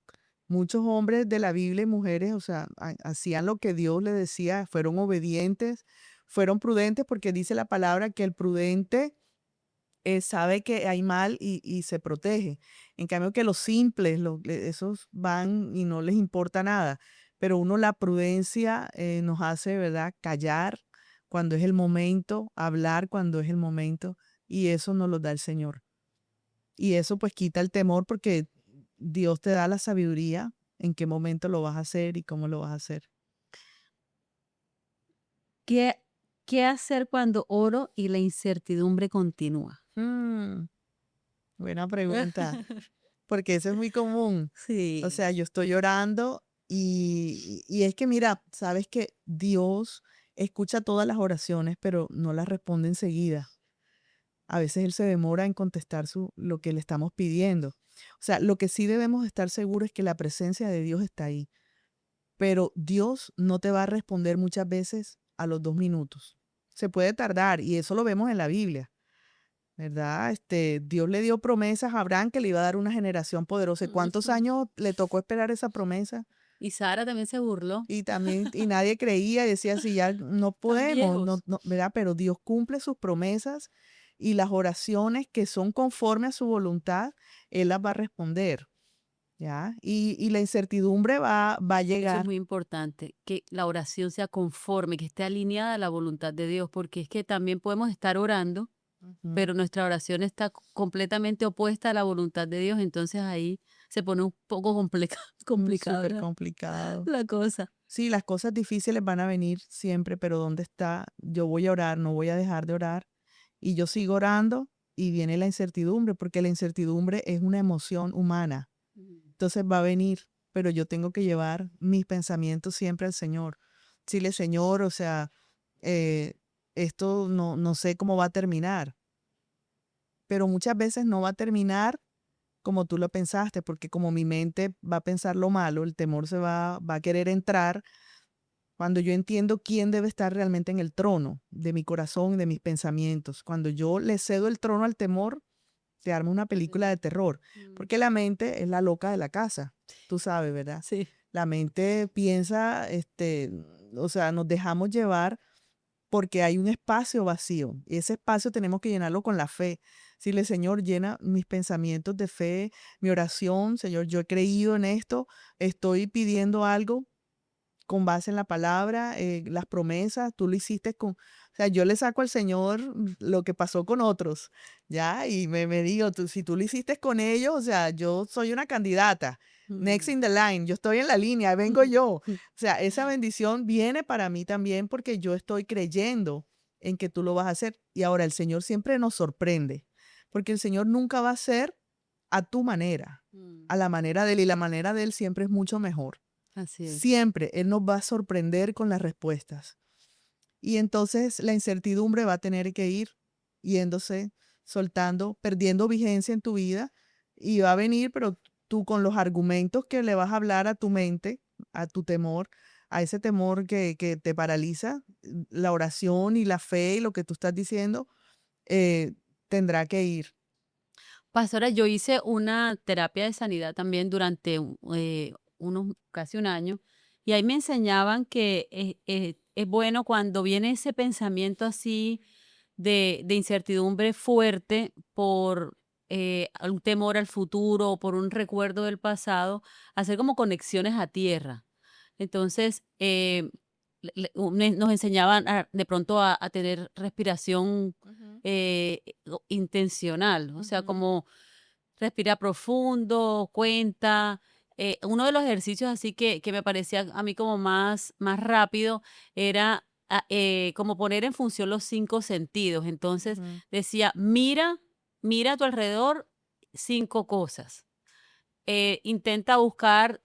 Muchos hombres de la Biblia y mujeres, o sea, hacían lo que Dios les decía, fueron obedientes, fueron prudentes, porque dice la palabra que el prudente sabe que hay mal y se protege. En cambio que los simples, esos van y no les importa nada. Pero uno la prudencia nos hace, ¿verdad? Callar cuando es el momento, hablar cuando es el momento, y eso nos lo da el Señor. Y eso pues quita el temor porque Dios te da la sabiduría en qué momento lo vas a hacer y cómo lo vas a hacer. ¿Qué hacer cuando oro y la incertidumbre continúa? Mm, buena pregunta, porque eso es muy común. O Sí. sea, yo estoy orando y es que mira, sabes que Dios escucha todas las oraciones, pero no las responde enseguida. A veces Él se demora en contestar lo que le estamos pidiendo. O sea, lo que sí debemos estar seguros es que la presencia de Dios está ahí, pero Dios no te va a responder muchas veces a los 2 minutos. Se puede tardar y eso lo vemos en la Biblia. ¿Verdad? Dios le dio promesas a Abraham que le iba a dar una generación poderosa. ¿Y cuántos Ujú. años le tocó esperar esa promesa? Y Sara también se burló. Y también, y nadie creía y decía, si ya no Están podemos, no, viejos. no, ¿verdad? Pero Dios cumple sus promesas y las oraciones que son conforme a su voluntad, Él las va a responder, ¿ya? Y la incertidumbre va a Eso es llegar. muy importante, que la oración sea conforme, que esté alineada a la voluntad de Dios, porque es que también podemos estar orando, Ujú. pero nuestra oración está completamente opuesta a la voluntad de Dios, entonces ahí se pone un poco complicado Súper complicado. la cosa. Sí, las cosas difíciles van a venir siempre, pero ¿dónde está? Yo voy a orar, no voy a dejar de orar. Y yo sigo orando y viene la incertidumbre, porque la incertidumbre es una emoción humana. Mm. Entonces va a venir, pero yo tengo que llevar mis pensamientos siempre al Señor. Dile, Señor, o sea, eh, esto no sé cómo va a terminar, pero muchas veces no va a terminar como tú lo pensaste, porque como mi mente va a pensar lo malo, el temor va a querer entrar cuando yo entiendo quién debe estar realmente en el trono de mi corazón y de mis pensamientos. Cuando yo le cedo el trono al temor, se arma una película de terror, Mm. porque la mente es la loca de la casa, tú sabes, ¿verdad? Sí. La mente piensa, o sea, nos dejamos llevar porque hay un espacio vacío y ese espacio tenemos que llenarlo con la fe. Decirle, Señor, llena mis pensamientos de fe, mi oración, Señor, yo he creído en esto, estoy pidiendo algo con base en la palabra, las promesas, tú lo hiciste con, o sea, yo le saco al Señor lo que pasó con otros, ¿ya? Y me digo, si tú lo hiciste con ellos, o sea, yo soy una candidata, next Mm. in the line, yo estoy en la línea, ahí vengo yo. O sea, esa bendición viene para mí también porque yo estoy creyendo en que tú lo vas a hacer. Y ahora el Señor siempre nos sorprende, porque el Señor nunca va a ser a tu manera, Mm. a la manera de Él, y la manera de Él siempre es mucho mejor. Así es. Siempre Él nos va a sorprender con las respuestas. Y entonces la incertidumbre va a tener que ir yéndose, soltando, perdiendo vigencia en tu vida y va a venir, pero tú con los argumentos que le vas a hablar a tu mente, a tu temor, a ese temor que te paraliza, la oración y la fe y lo que tú estás diciendo, eh, tendrá que ir. Pastora, yo hice una terapia de sanidad también durante casi un año y ahí me enseñaban que es bueno cuando viene ese pensamiento así de incertidumbre fuerte por un temor al futuro o por un recuerdo del pasado, hacer como conexiones a tierra. Entonces, nos enseñaban de pronto a tener respiración Ujú, intencional, o sea, ujú, como respira profundo, cuenta. Uno de los ejercicios así que me parecía a mí como más rápido era como poner en función los 5 sentidos. Entonces ujú, decía, mira a tu alrededor 5 cosas. Intenta buscar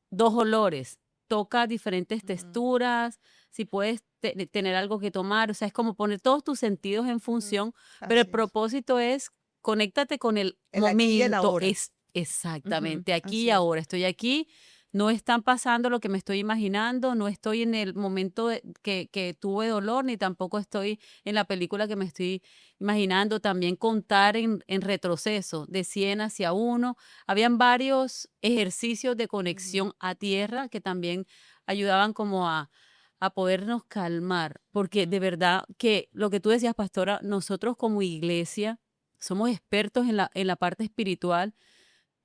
2 olores, toca diferentes ujú, texturas, si puedes tener algo que tomar, o sea, es como poner todos tus sentidos en ujú. función, pero el Así es. propósito es conéctate con el El aquí y el momento, ahora. es Ujú, exactamente aquí y así es. ahora, estoy aquí, no están pasando lo que me estoy imaginando, no estoy en el momento que tuve dolor, ni tampoco estoy en la película que me estoy imaginando, también contar en retroceso, de 100 hacia 1. Habían varios ejercicios de Ujú, conexión a tierra que también ayudaban como a podernos calmar, porque de verdad que lo que tú decías, pastora, nosotros como iglesia somos expertos en la parte espiritual,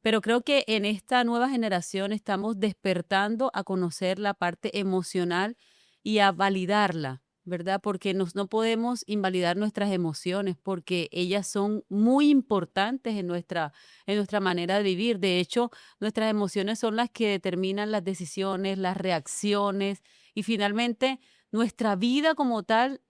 pero creo que en esta nueva generación estamos despertando a conocer la parte emocional y a validarla, ¿verdad? Porque no podemos invalidar nuestras emociones porque ellas son muy importantes en nuestra manera de vivir. De hecho, nuestras emociones son las que determinan las decisiones, las reacciones y finalmente nuestra vida como tal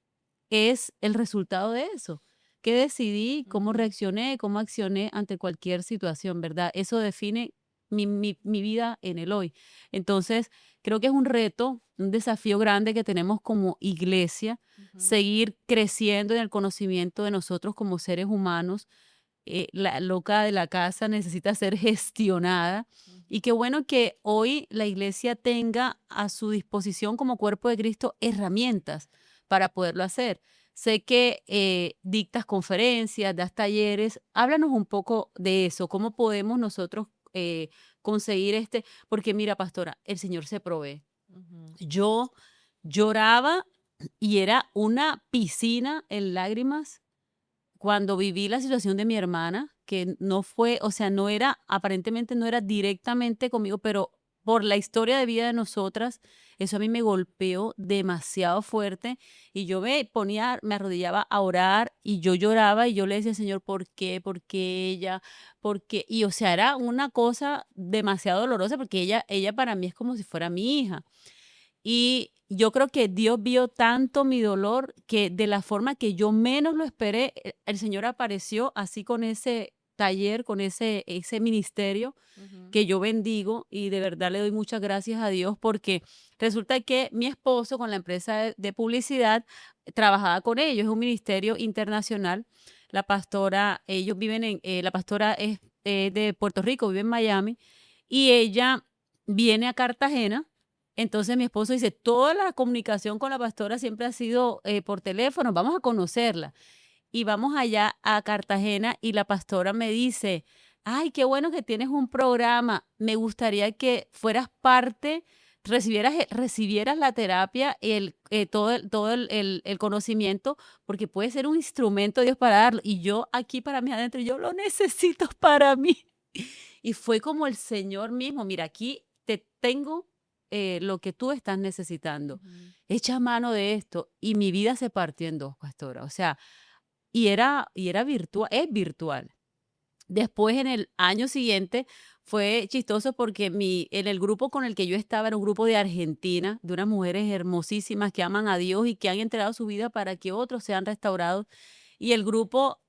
es el resultado de eso. ¿Qué decidí? ¿Cómo Ujú. reaccioné? ¿Cómo accioné ante cualquier situación, verdad? Eso define mi vida en el hoy. Entonces, creo que es un reto, un desafío grande que tenemos como iglesia, Ujú. seguir creciendo en el conocimiento de nosotros como seres humanos. La loca de la casa necesita ser gestionada. Y qué bueno que hoy la iglesia tenga a su disposición como cuerpo de Cristo herramientas para poderlo hacer. Sé que dictas conferencias, das talleres. Háblanos un poco de eso. ¿Cómo podemos nosotros conseguir Porque mira, pastora, el Señor se provee. Ujú. Yo lloraba y era una piscina en lágrimas cuando viví la situación de mi hermana, que no fue, o sea, no era, aparentemente no era directamente conmigo, pero por la historia de vida de nosotras, eso a mí me golpeó demasiado fuerte y yo me ponía, me arrodillaba a orar y yo lloraba y yo le decía, Señor, ¿por qué? ¿Por qué ella? ¿Por qué? Y o sea, era una cosa demasiado dolorosa porque ella para mí es como si fuera mi hija. Y yo creo que Dios vio tanto mi dolor que de la forma que yo menos lo esperé, el Señor apareció así con ese taller, con ese ministerio Ujú. que yo bendigo y de verdad le doy muchas gracias a Dios porque resulta que mi esposo con la empresa de publicidad trabajaba con ellos, es un ministerio internacional. La pastora, ellos viven la pastora es de Puerto Rico, vive en Miami y ella viene a Cartagena. Entonces mi esposo dice, toda la comunicación con la pastora siempre ha sido por teléfono, vamos a conocerla. Y vamos allá a Cartagena y la pastora me dice, ay, qué bueno que tienes un programa, me gustaría que fueras parte, recibieras la terapia, todo el conocimiento, porque puede ser un instrumento de Dios para darlo. Y yo aquí para mí adentro, yo lo necesito para mí. Y fue como el Señor mismo, mira, aquí te tengo lo que tú estás necesitando. Ujú. Echa mano de esto. Y mi vida se partió en dos, pastora. O sea, y era virtual, es virtual. Después, en el año siguiente, fue chistoso porque en el grupo con el que yo estaba era un grupo de Argentina, de unas mujeres hermosísimas que aman a Dios y que han entregado su vida para que otros sean restaurados. Y el grupo,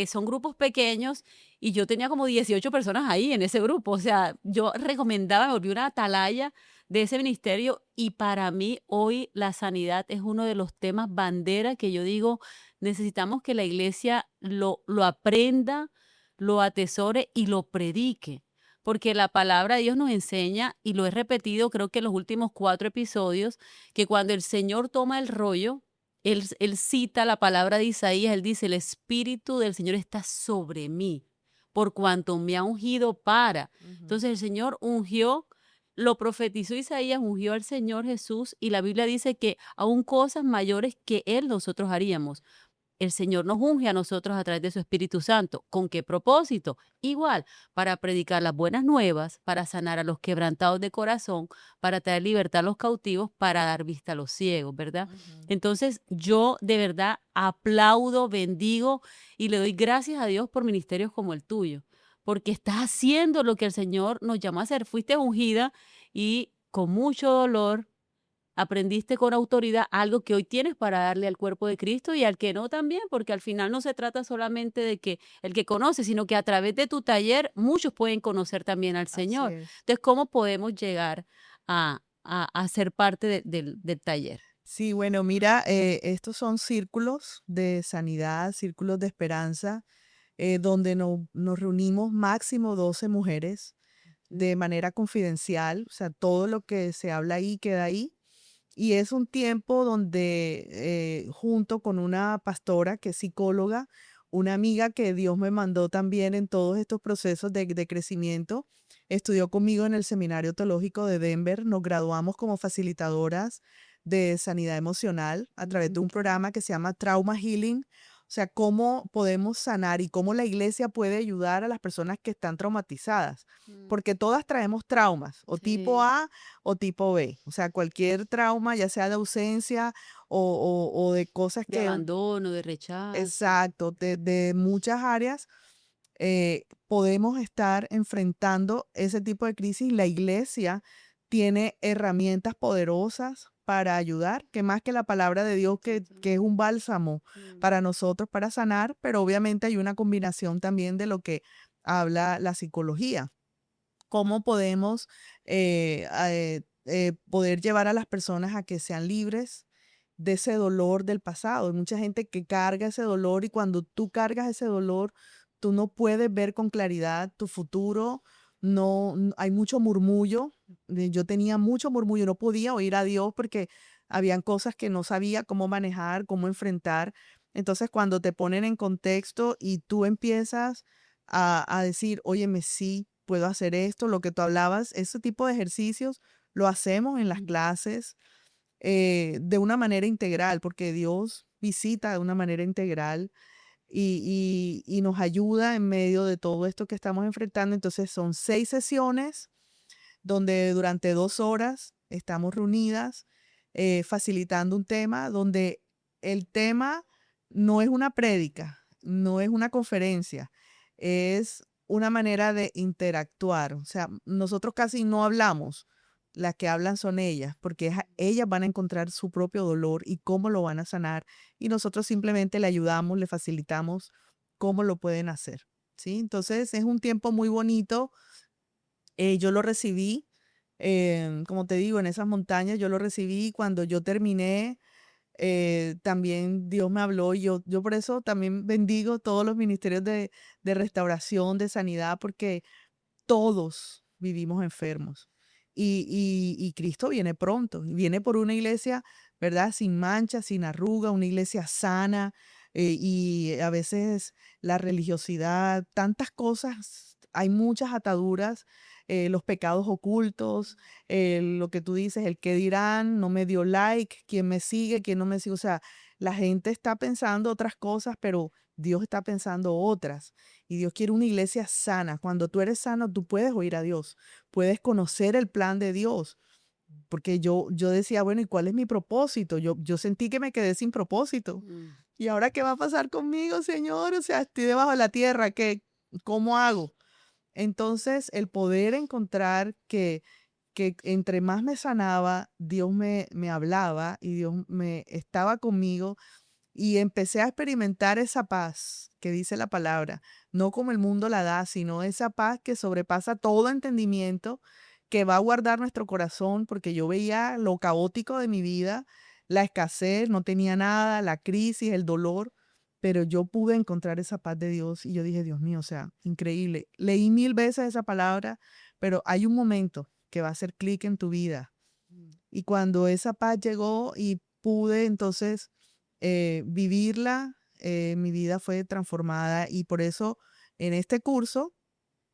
son grupos pequeños y yo tenía como 18 personas ahí en ese grupo. O sea, yo recomendaba, me volví una atalaya de ese ministerio y para mí hoy la sanidad es uno de los temas bandera que yo digo, necesitamos que la iglesia lo aprenda, lo atesore y lo predique. Porque la palabra de Dios nos enseña, y lo he repetido creo que en los últimos 4 episodios, que cuando el Señor toma el rollo, él cita la palabra de Isaías, él dice, el Espíritu del Señor está sobre mí, por cuanto me ha ungido para. Ujú. Entonces el Señor ungió, lo profetizó Isaías, ungió al Señor Jesús, y la Biblia dice que aún cosas mayores que Él nosotros haríamos. El Señor nos unge a nosotros a través de su Espíritu Santo. ¿Con qué propósito? Igual, para predicar las buenas nuevas, para sanar a los quebrantados de corazón, para traer libertad a los cautivos, para dar vista a los ciegos, ¿verdad? Ujú. Entonces, yo de verdad aplaudo, bendigo y le doy gracias a Dios por ministerios como el tuyo, porque estás haciendo lo que el Señor nos llamó a hacer. Fuiste ungida y con mucho dolor aprendiste con autoridad algo que hoy tienes para darle al cuerpo de Cristo y al que no también, porque al final no se trata solamente de que el que conoce, sino que a través de tu taller muchos pueden conocer también al Así Señor. es. Entonces, ¿cómo podemos llegar a ser parte del taller? Sí, bueno, mira, estos son círculos de sanidad, círculos de esperanza, donde nos reunimos máximo 12 mujeres de manera confidencial, o sea, todo lo que se habla ahí queda ahí. Y es un tiempo donde, junto con una pastora que es psicóloga, una amiga que Dios me mandó también en todos estos procesos de crecimiento, estudió conmigo en el Seminario Teológico de Denver, nos graduamos como facilitadoras de sanidad emocional a través de un programa que se llama Trauma Healing. O sea, cómo podemos sanar y cómo la iglesia puede ayudar a las personas que están traumatizadas, Mm, porque todas traemos traumas, o tipo sí, A o tipo B. O sea, cualquier trauma, ya sea de ausencia o de cosas de que, abandono, de rechazo. exacto, de muchas áreas, podemos estar enfrentando ese tipo de crisis. La iglesia tiene herramientas poderosas para ayudar, que más que la palabra de Dios, que es un bálsamo para nosotros para sanar, pero obviamente hay una combinación también de lo que habla la psicología. Cómo podemos poder llevar a las personas a que sean libres de ese dolor del pasado. Hay mucha gente que carga ese dolor y cuando tú cargas ese dolor, tú no puedes ver con claridad tu futuro. No, hay mucho murmullo. Yo tenía mucho murmullo, no podía oír a Dios porque habían cosas que no sabía cómo manejar, cómo enfrentar. Entonces, cuando te ponen en contexto y tú empiezas a decir, óyeme, sí, puedo hacer esto, lo que tú hablabas, ese tipo de ejercicios lo hacemos en las clases de una manera integral, porque Dios visita de una manera integral y nos ayuda en medio de todo esto que estamos enfrentando. Entonces son 6 sesiones donde durante 2 horas estamos reunidas facilitando un tema donde el tema no es una prédica, no es una conferencia, es una manera de interactuar. O sea, nosotros casi no hablamos, las que hablan son ellas, porque ellas van a encontrar su propio dolor y cómo lo van a sanar, y nosotros simplemente le ayudamos, le facilitamos cómo lo pueden hacer. ¿Sí? Entonces es un tiempo muy bonito. Yo lo recibí, como te digo, en esas montañas, yo lo recibí cuando yo terminé. También Dios me habló y yo por eso también bendigo todos los ministerios de restauración, de sanidad, porque todos vivimos enfermos. Y Cristo viene pronto, y viene por una iglesia, ¿verdad? Sin mancha, sin arruga, una iglesia sana. Y a veces la religiosidad, tantas cosas, hay muchas ataduras, los pecados ocultos, lo que tú dices, el qué dirán, no me dio like, quién me sigue, quién no me sigue. O sea, la gente está pensando otras cosas, pero Dios está pensando otras. Y Dios quiere una iglesia sana. Cuando tú eres sano, tú puedes oír a Dios, puedes conocer el plan de Dios. Porque yo decía, bueno, ¿y cuál es mi propósito? Yo sentí que me quedé sin propósito. ¿Y ahora qué va a pasar conmigo, Señor? O sea, estoy debajo de la tierra, ¿cómo hago? Entonces, el poder encontrar que entre más me sanaba, Dios me hablaba y Dios me estaba conmigo y empecé a experimentar esa paz que dice la palabra, no como el mundo la da, sino esa paz que sobrepasa todo entendimiento, que va a guardar nuestro corazón, porque yo veía lo caótico de mi vida, la escasez, no tenía nada, la crisis, el dolor, pero yo pude encontrar esa paz de Dios y yo dije, Dios mío, o sea, increíble. Leí 1000 veces esa palabra, pero hay un momento que va a hacer clic en tu vida. Y cuando esa paz llegó y pude entonces vivirla, mi vida fue transformada y por eso en este curso,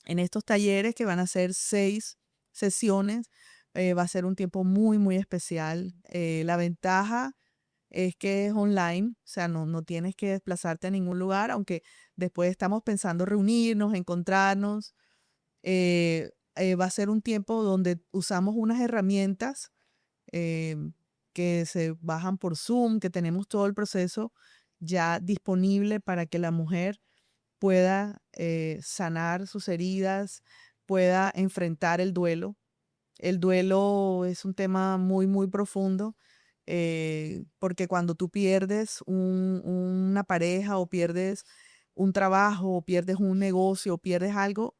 en estos talleres que van a ser 6 sesiones, va a ser un tiempo muy, muy especial. La ventaja es que es online, o sea, no tienes que desplazarte a ningún lugar, aunque después estamos pensando reunirnos, encontrarnos. Va a ser un tiempo donde usamos unas herramientas que se bajan por Zoom, que tenemos todo el proceso ya disponible para que la mujer pueda sanar sus heridas, pueda enfrentar el duelo. El duelo es un tema muy, muy profundo, porque cuando tú pierdes una pareja o pierdes un trabajo o pierdes un negocio o pierdes algo,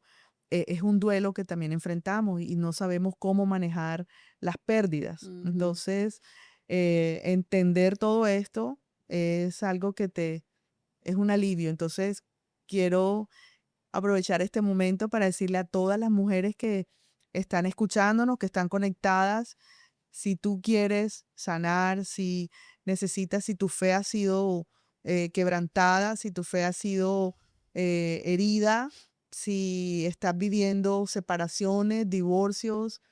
es un duelo que también enfrentamos y no sabemos cómo manejar las pérdidas. Entonces, entender todo esto es algo es un alivio. Entonces, quiero aprovechar este momento para decirle a todas las mujeres que están escuchándonos, que están conectadas, si tú quieres sanar, si necesitas, si tu fe ha sido quebrantada, si tu fe ha sido herida, si estás viviendo separaciones, divorcios,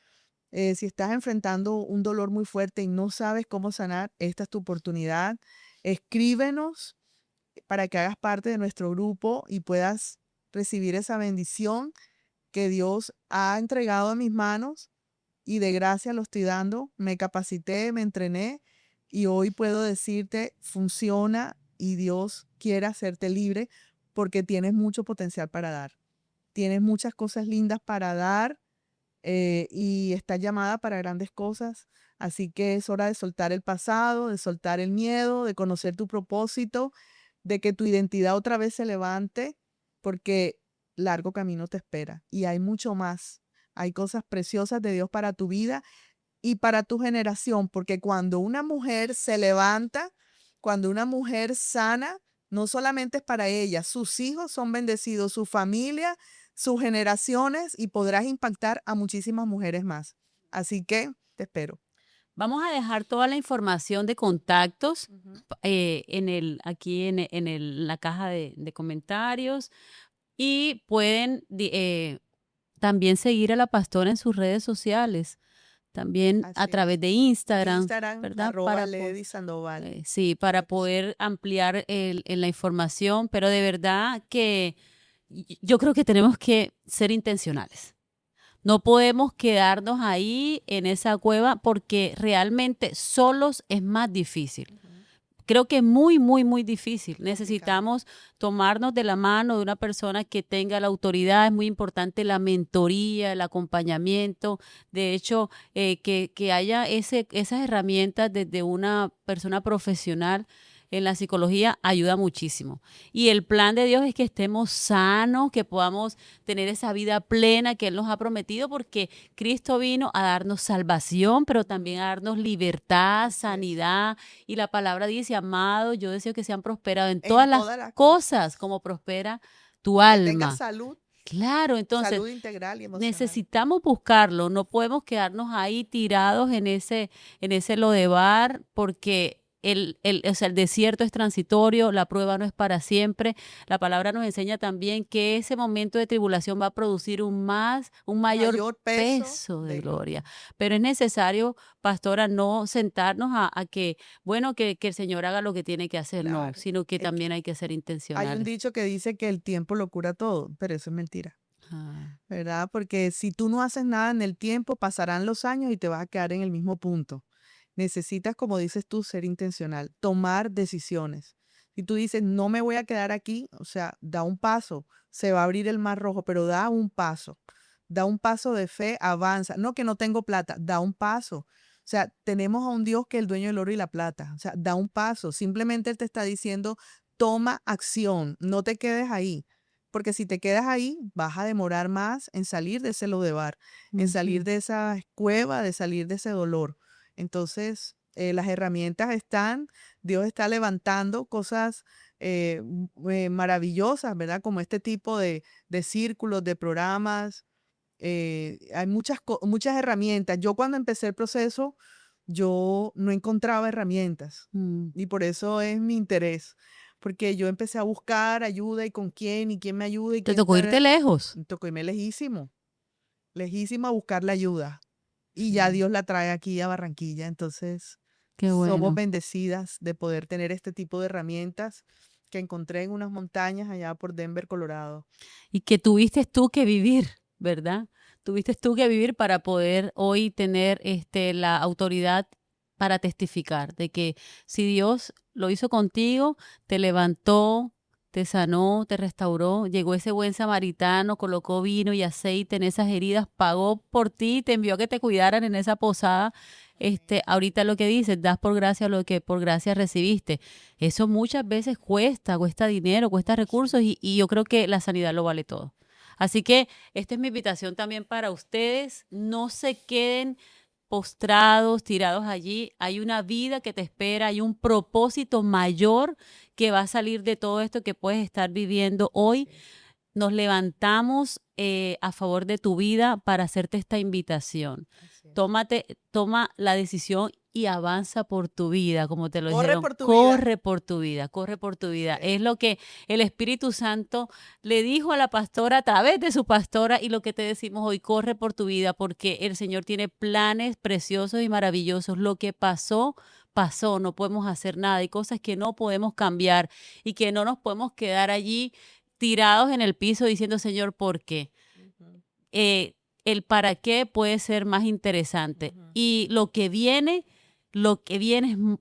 si estás enfrentando un dolor muy fuerte y no sabes cómo sanar, esta es tu oportunidad. Escríbenos para que hagas parte de nuestro grupo y puedas recibir esa bendición que Dios ha entregado a mis manos y de gracia lo estoy dando. Me capacité, me entrené y hoy puedo decirte, funciona y Dios quiere hacerte libre porque tienes mucho potencial para dar. Tienes muchas cosas lindas para dar. y estás llamada para grandes cosas. Así que es hora de soltar el pasado, de soltar el miedo, de conocer tu propósito, de que tu identidad otra vez se levante, porque largo camino te espera y hay mucho más. Hay cosas preciosas de Dios para tu vida y para tu generación, porque cuando una mujer se levanta, cuando una mujer sana, no solamente es para ella, sus hijos son bendecidos, su familia, sus generaciones, y podrás impactar a muchísimas mujeres más. Así que te espero. Vamos a dejar toda la información de contactos Ujú. aquí en la caja de comentarios y pueden también seguir a la pastora en sus redes sociales, también a Así través es. de Instagram, Instagram, ¿verdad? Lady Sandoval. Sí, para Claro que sí. poder ampliar en la información, pero de verdad que yo creo que tenemos que ser intencionales. No podemos quedarnos ahí en esa cueva porque realmente solos es más difícil. Ujú. Creo que es muy, muy, muy difícil. Complicado. Necesitamos tomarnos de la mano de una persona que tenga la autoridad. Es muy importante la mentoría, el acompañamiento. De hecho, que haya esas herramientas desde una persona profesional en la psicología ayuda muchísimo. Y el plan de Dios es que estemos sanos, que podamos tener esa vida plena que Él nos ha prometido, porque Cristo vino a darnos salvación, pero también a darnos libertad, Así es. sanidad. Y la palabra dice, amado, yo deseo que sean prosperados en En todas las todas las cosas, cosas. como prospera tu Que tengas alma. salud, Claro, entonces salud integral y emocional. necesitamos buscarlo, no podemos quedarnos ahí tirados en ese lodevar, porque o sea, el desierto es transitorio, la prueba no es para siempre. La palabra nos enseña también que ese momento de tribulación va a producir un mayor Mayor peso peso de de gloria. gloria. Pero es necesario, pastora, no sentarnos a que, bueno, que el Señor haga lo que tiene que hacer, no, Claro. sino que Es que también hay que ser hay un intencionales. dicho que dice que el tiempo lo cura todo, pero eso es mentira, Ah, ¿verdad? Porque si tú no haces nada en el tiempo, pasarán los años y te vas a quedar en el mismo punto. Necesitas, como dices tú, ser intencional, tomar decisiones. Si tú dices, no me voy a quedar aquí, o sea, da un paso, se va a abrir el mar rojo, pero da un paso de fe, avanza. No que no tengo plata, da un paso. O sea, tenemos a un Dios que es el dueño del oro y la plata. O sea, da un paso. Simplemente Él te está diciendo, toma acción, no te quedes ahí. Porque si te quedas ahí, vas a demorar más en salir de ese lodevar, en salir ujú. de esa cueva, de salir de ese dolor. Entonces, las herramientas están, Dios está levantando cosas maravillosas, ¿verdad? Como este tipo de círculos, de programas. Hay muchas herramientas. Yo cuando empecé el proceso, yo no encontraba herramientas Mm. y por eso es mi interés, porque yo empecé a buscar ayuda y con quién y quién me ayuda y Te quién tocó irte lejos. me tocó irme lejísimo, lejísimo a buscar la ayuda y ya Sí, Dios la trae aquí a Barranquilla. Entonces, qué somos bueno. bendecidas de poder tener este tipo de herramientas que encontré en unas montañas allá por Denver, Colorado. Y que tuviste tú que vivir, ¿verdad? Tuviste tú que vivir para poder hoy tener la autoridad para testificar de que si Dios lo hizo contigo, te levantó, te sanó, te restauró, llegó ese buen samaritano, colocó vino y aceite en esas heridas, pagó por ti, te envió a que te cuidaran en esa posada. Ahorita lo que dices, das por gracia lo que por gracia recibiste. Eso muchas veces cuesta dinero, cuesta recursos y yo creo que la sanidad lo vale todo. Así que esta es mi invitación también para ustedes. No se queden postrados, tirados allí. Hay una vida que te espera, hay un propósito mayor que va a salir de todo esto que puedes estar viviendo hoy. Nos levantamos a favor de tu vida para hacerte esta invitación. Así es. Toma la decisión y avanza por tu vida, como te lo Corre dijeron, por tu vida. corre por tu vida, corre por tu vida. Sí. Es lo que el Espíritu Santo le dijo a la pastora a través de su pastora y lo que te decimos hoy, corre por tu vida, porque el Señor tiene planes preciosos y maravillosos. Lo que pasó, pasó, no podemos hacer nada. Hay cosas que no podemos cambiar y que no nos podemos quedar allí tirados en el piso diciendo, Señor, ¿por qué? Ujú, Eh, el para qué puede ser más interesante. ujú. Y lo que viene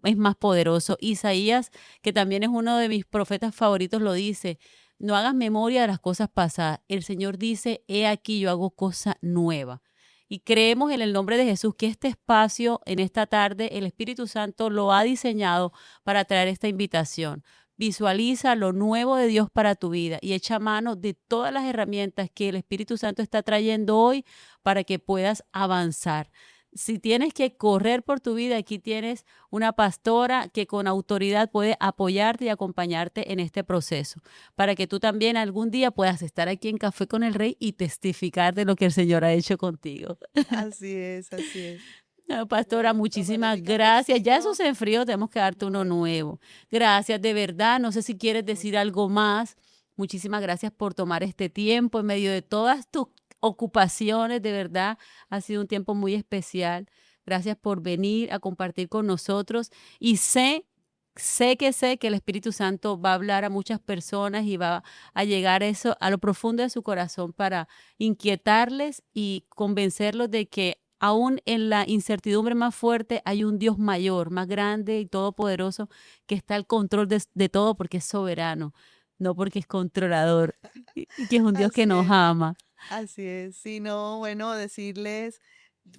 es más poderoso. Isaías, que también es uno de mis profetas favoritos, lo dice, no hagas memoria de las cosas pasadas. El Señor dice, he aquí yo hago cosa nueva. Y creemos en el nombre de Jesús que este espacio en esta tarde, el Espíritu Santo lo ha diseñado para traer esta invitación. Visualiza lo nuevo de Dios para tu vida y echa mano de todas las herramientas que el Espíritu Santo está trayendo hoy para que puedas avanzar. Si tienes que correr por tu vida, aquí tienes una pastora que con autoridad puede apoyarte y acompañarte en este proceso, para que tú también algún día puedas estar aquí en Café con el Rey y testificar de lo que el Señor ha hecho contigo. Así es, así es. No, pastora, Bueno, muchísimas tomaré mi gracias. Ya eso cafecito. se enfrió, tenemos que darte uno Bueno, nuevo. Gracias, de verdad. No sé si quieres muchas decir algo más. Muchísimas gracias por tomar este tiempo en medio de todas tus ocupaciones. De verdad, ha sido un tiempo muy especial. Gracias por venir a compartir con nosotros. Y sé que el Espíritu Santo va a hablar a muchas personas y va a llegar eso a lo profundo de su corazón para inquietarles y convencerlos de que aún en la incertidumbre más fuerte hay un Dios mayor, más grande y todopoderoso que está al control de todo porque es soberano, no porque es controlador y que es un Dios que Así nos es, ama. así es. Sí, no, bueno, decirles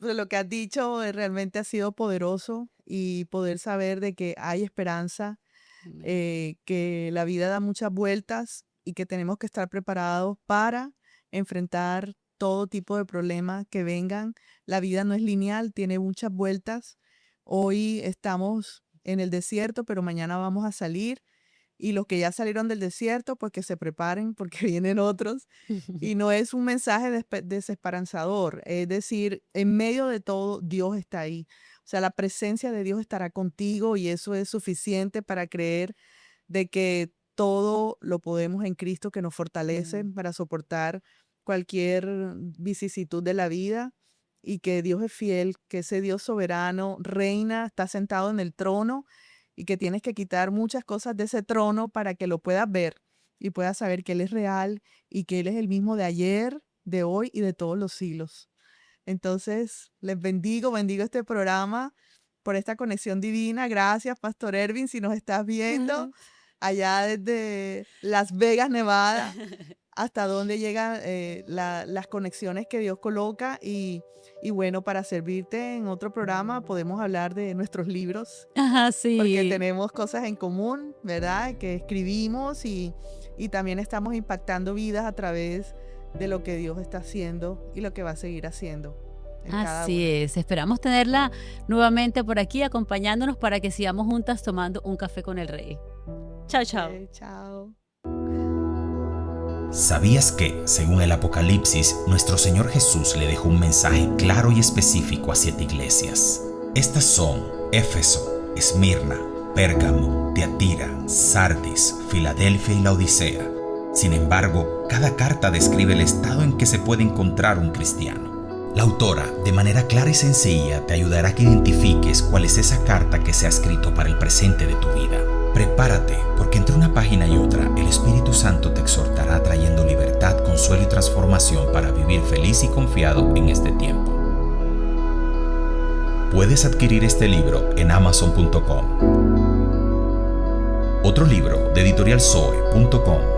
pues, lo que has dicho realmente ha sido poderoso y poder saber de que hay esperanza, Amén. que la vida da muchas vueltas y que tenemos que estar preparados para enfrentar todo tipo de problemas que vengan. La vida no es lineal, tiene muchas vueltas. Hoy estamos en el desierto, pero mañana vamos a salir. Y los que ya salieron del desierto, pues que se preparen porque vienen otros. Y no es un mensaje desesperanzador, es decir, en medio de todo, Dios está ahí. O sea, la presencia de Dios estará contigo y eso es suficiente para creer de que todo lo podemos en Cristo que nos fortalece Mm. para soportar cualquier vicisitud de la vida y que Dios es fiel, que ese Dios soberano reina, está sentado en el trono y que tienes que quitar muchas cosas de ese trono para que lo puedas ver y puedas saber que Él es real y que Él es el mismo de ayer, de hoy y de todos los siglos. Entonces, les bendigo este programa por esta conexión divina. Gracias, Pastor Ervin, si nos estás viendo allá desde Las Vegas, Nevada, hasta dónde llegan las conexiones que Dios coloca. Y bueno, para servirte en otro programa podemos hablar de nuestros libros, Ajá, porque sí. tenemos cosas en común, ¿verdad? Que escribimos y también estamos impactando vidas a través de lo que Dios está haciendo y lo que va a seguir haciendo en cada Así una. es. Esperamos tenerla nuevamente por aquí acompañándonos para que sigamos juntas tomando un café con el Rey. Chao, chao. Chao. ¿Sabías que, según el Apocalipsis, nuestro Señor Jesús le dejó un mensaje claro y específico a 7 iglesias? Estas son Éfeso, Esmirna, Pérgamo, Tiatira, Sardis, Filadelfia y Laodicea. Sin embargo, cada carta describe el estado en que se puede encontrar un cristiano. La autora, de manera clara y sencilla, te ayudará a que identifiques cuál es esa carta que se ha escrito para el presente de tu vida. Prepárate, porque entre una página y otra, el Espíritu Santo te exhortará trayendo libertad, consuelo y transformación para vivir feliz y confiado en este tiempo. Puedes adquirir este libro en Amazon.com. Otro libro de editorialzoe.com